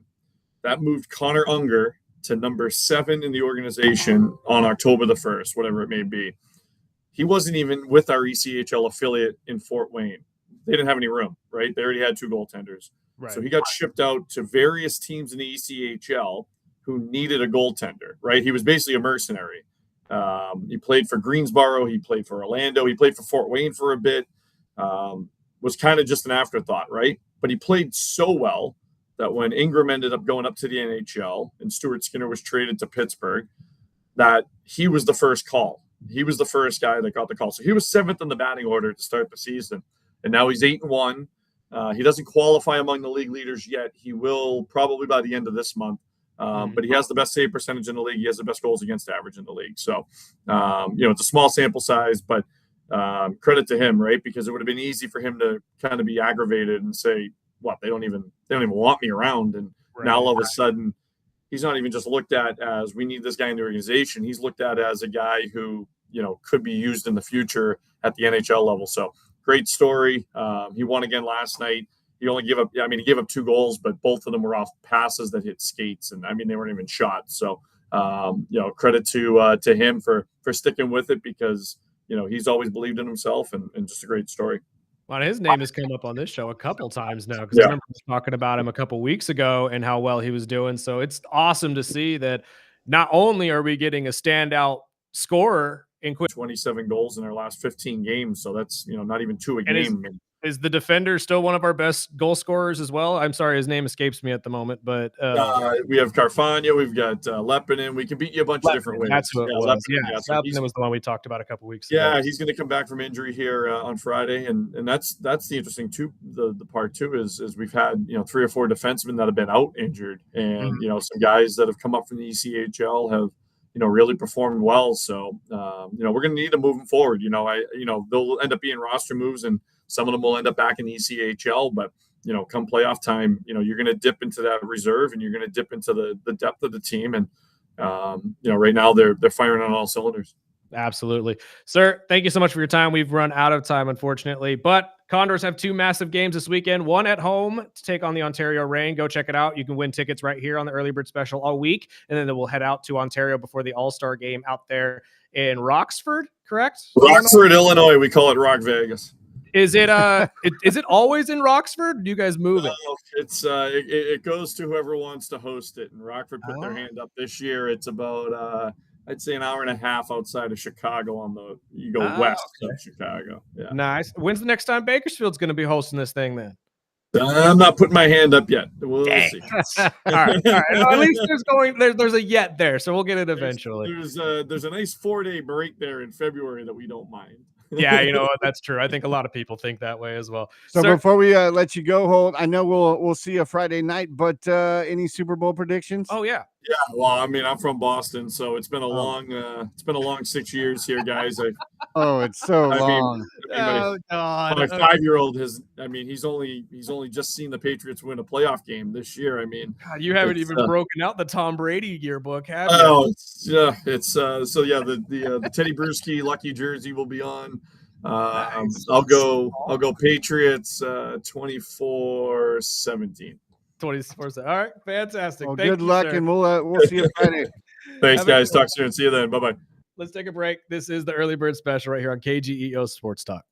That moved Connor Unger to number 7 in the organization on October the 1st, whatever it may be. He wasn't even with our ECHL affiliate in Fort Wayne. They didn't have any room, right? They already had 2 goaltenders. Right. So he got shipped out to various teams in the ECHL who needed a goaltender, right? He was basically a mercenary. He played for Greensboro. He played for Orlando. He played for Fort Wayne for a bit. Was kind of just an afterthought, right? But he played so well that when Ingram ended up going up to the NHL and Stuart Skinner was traded to Pittsburgh, that he was the first call. He was the first guy that got the call. So he was 7th in the batting order to start the season. And now he's 8-1. He doesn't qualify among the league leaders yet. He will probably by the end of this month. But he has the best save percentage in the league. He has the best goals against average in the league. So, it's a small sample size, but credit to him, right? Because it would have been easy for him to kind of be aggravated and say, they don't even want me around. And now all of a sudden, he's not even just looked at as we need this guy in the organization. He's looked at as a guy who, could be used in the future at the NHL level. So great story. He won again last night. He only gave up, he gave up 2 goals, but both of them were off passes that hit skates. And they weren't even shots. So, credit to him for sticking with it because, he's always believed in himself and just a great story. Well, his name has come up on this show a couple times now because I remember talking about him a couple weeks ago and how well he was doing. So it's awesome to see that not only are we getting a standout scorer in quick. 27 goals in our last 15 games. So that's, not even 2 a And game. is the defender still one of our best goal scorers as well? I'm sorry, his name escapes me at the moment, but we have Carfagna, we've got Leppinen. We can beat you a bunch of different ways. That's who it was. Leppinen, so Leppinen was the one we talked about a couple weeks ago. yeah, he's going to come back from injury here on Friday, and that's the interesting too. The part too is we've had 3 or 4 defensemen that have been out injured, and some guys that have come up from the ECHL have really performed well. So we're going to need them moving forward. They'll end up being roster moves, and some of them will end up back in the ECHL, but come playoff time, you're going to dip into that reserve, and you're going to dip into the depth of the team. And right now they're firing on all cylinders. Absolutely. Sir, thank you so much for your time. We've run out of time, unfortunately, but Condors have 2 massive games this weekend, one at home to take on the Ontario Reign. Go check it out. You can win tickets right here on the Early Bird Special all week, and then we'll head out to Ontario before the All-Star game out there in Roxford, correct? Roxford, Illinois. We call it Rock Vegas. Is it is it always in Roxford? Do you guys move it? It's it goes to whoever wants to host it. And Rockford put their hand up this year. It's about I'd say an hour and a half outside of Chicago you go west of Chicago. Yeah. Nice. When's the next time Bakersfield's going to be hosting this thing then? I'm not putting my hand up yet. We'll see. All right. Well, at least there's a yet there, so we'll get it eventually. There's a nice 4-day break there in February that we don't mind. Yeah, you know what? That's true. I think a lot of people think that way as well. So before we let you go, Holt, I know we'll see you Friday night, but any Super Bowl predictions? Oh yeah. Yeah, well, I mean, I'm from Boston, so it's been a long 6 years here, guys. It's so long. Oh God. My 5-year-old he's only just seen the Patriots win a playoff game this year. I mean, God, you haven't even broken out the Tom Brady yearbook, have you? Oh, it's the Teddy Bruschi lucky jersey will be on. Nice. I'll go Patriots 24-17. 24/7. All right, fantastic. Well, Thank good you, luck, sir. and we'll see you Friday. Thanks, guys. Talk soon. See you then. Bye-bye. Let's take a break. This is the Early Bird Special right here on KGEO Sports Talk.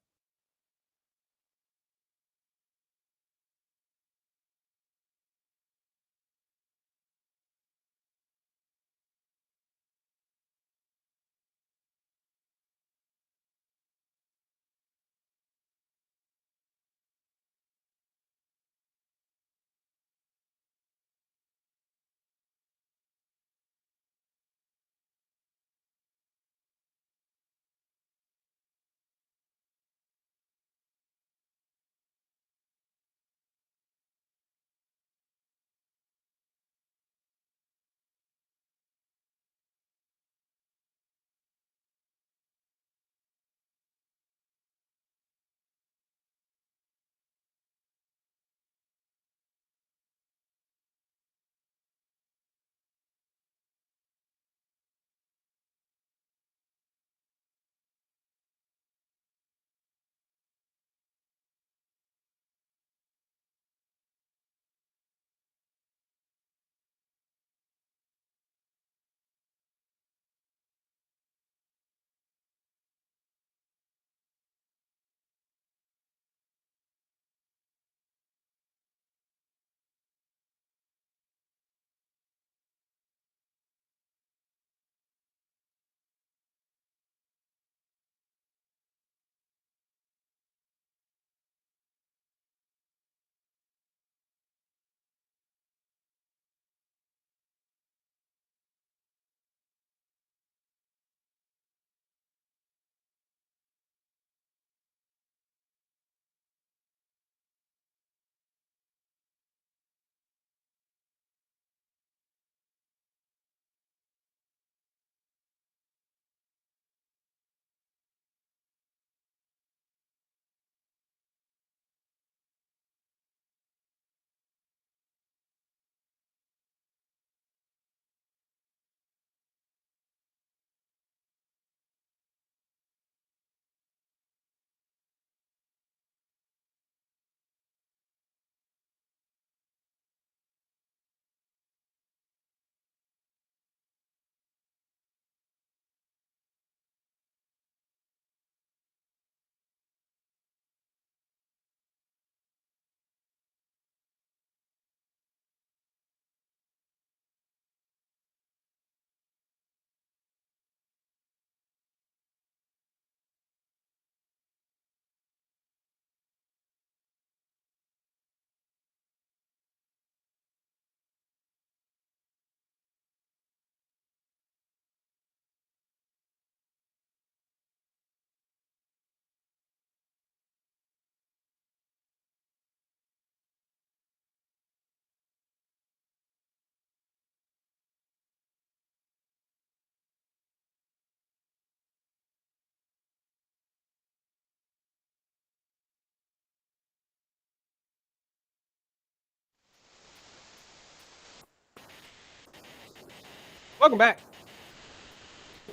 Welcome back.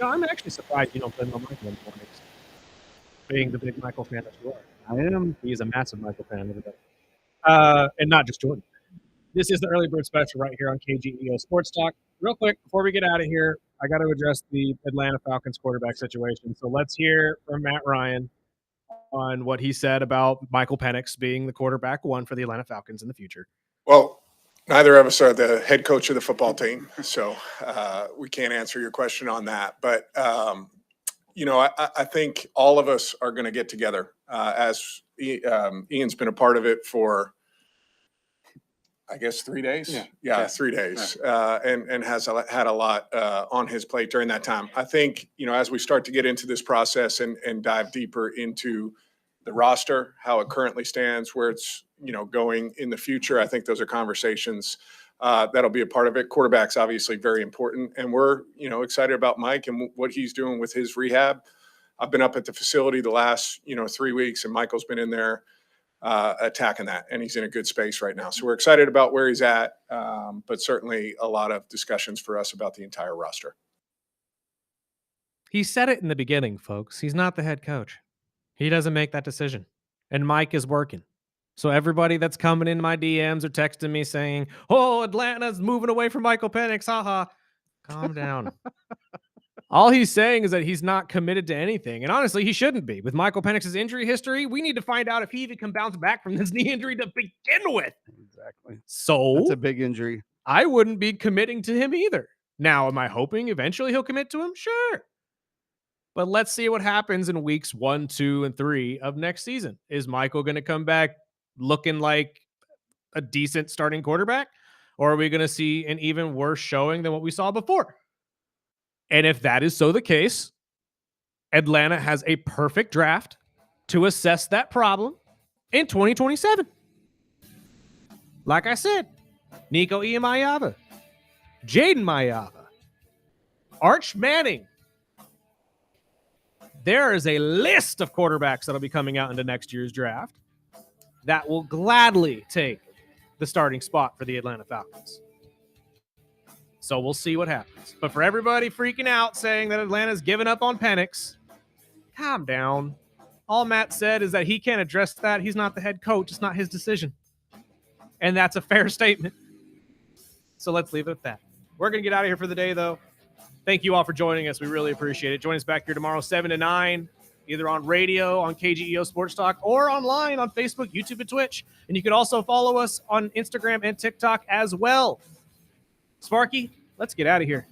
I'm actually surprised you don't play no Michael anymore. Being the big Michael fan that you are. I am. He is a massive Michael fan. Everybody. And not just Jordan. This is the Early Bird Special right here on KGEO Sports Talk. Real quick, before we get out of here, I got to address the Atlanta Falcons quarterback situation. So let's hear from Matt Ryan on what he said about Michael Penix being the quarterback one for the Atlanta Falcons in the future. Well, neither of us are the head coach of the football team, so we can't answer your question on that. But, I think all of us are going to get together as Ian's been a part of it for, I guess, 3 days. Yeah. 3 days, and has had a lot on his plate during that time. I think, as we start to get into this process and dive deeper into the roster, how it currently stands, where it's, going in the future, I think those are conversations that'll be a part of it. Quarterback's obviously very important, and we're, excited about Mike and what he's doing with his rehab. I've been up at the facility the last, 3 weeks, and Michael's been in there attacking that, and he's in a good space right now. So we're excited about where he's at, but certainly a lot of discussions for us about the entire roster. He said it in the beginning, folks. He's not the head coach. He doesn't make that decision. And Mike is working. So everybody that's coming in my DMs or texting me saying, oh, Atlanta's moving away from Michael Penix, haha, calm down. All he's saying is that he's not committed to anything. And honestly, he shouldn't be. With Michael Penix's injury history, we need to find out if he even can bounce back from this knee injury to begin with. Exactly. So That's a big injury. I wouldn't be committing to him either. Now, am I hoping eventually he'll commit to him? Sure. But let's see what happens in weeks 1, 2, and 3 of next season. Is Michael going to come back looking like a decent starting quarterback? Or are we going to see an even worse showing than what we saw before? And if that is so the case, Atlanta has a perfect draft to assess that problem in 2027. Like I said, Nico Iamaleava, Jaden Maiava, Arch Manning. There is a list of quarterbacks that'll be coming out into next year's draft that will gladly take the starting spot for the Atlanta Falcons. So we'll see what happens. But for everybody freaking out saying that Atlanta's given up on Penix, calm down. All Matt said is that he can't address that. He's not the head coach. It's not his decision. And that's a fair statement. So let's leave it at that. We're going to get out of here for the day, though. Thank you all for joining us. We really appreciate it. Join us back here tomorrow, 7 to 9, either on radio, on KGEO Sports Talk, or online on Facebook, YouTube, and Twitch. And you can also follow us on Instagram and TikTok as well. Sparky, let's get out of here.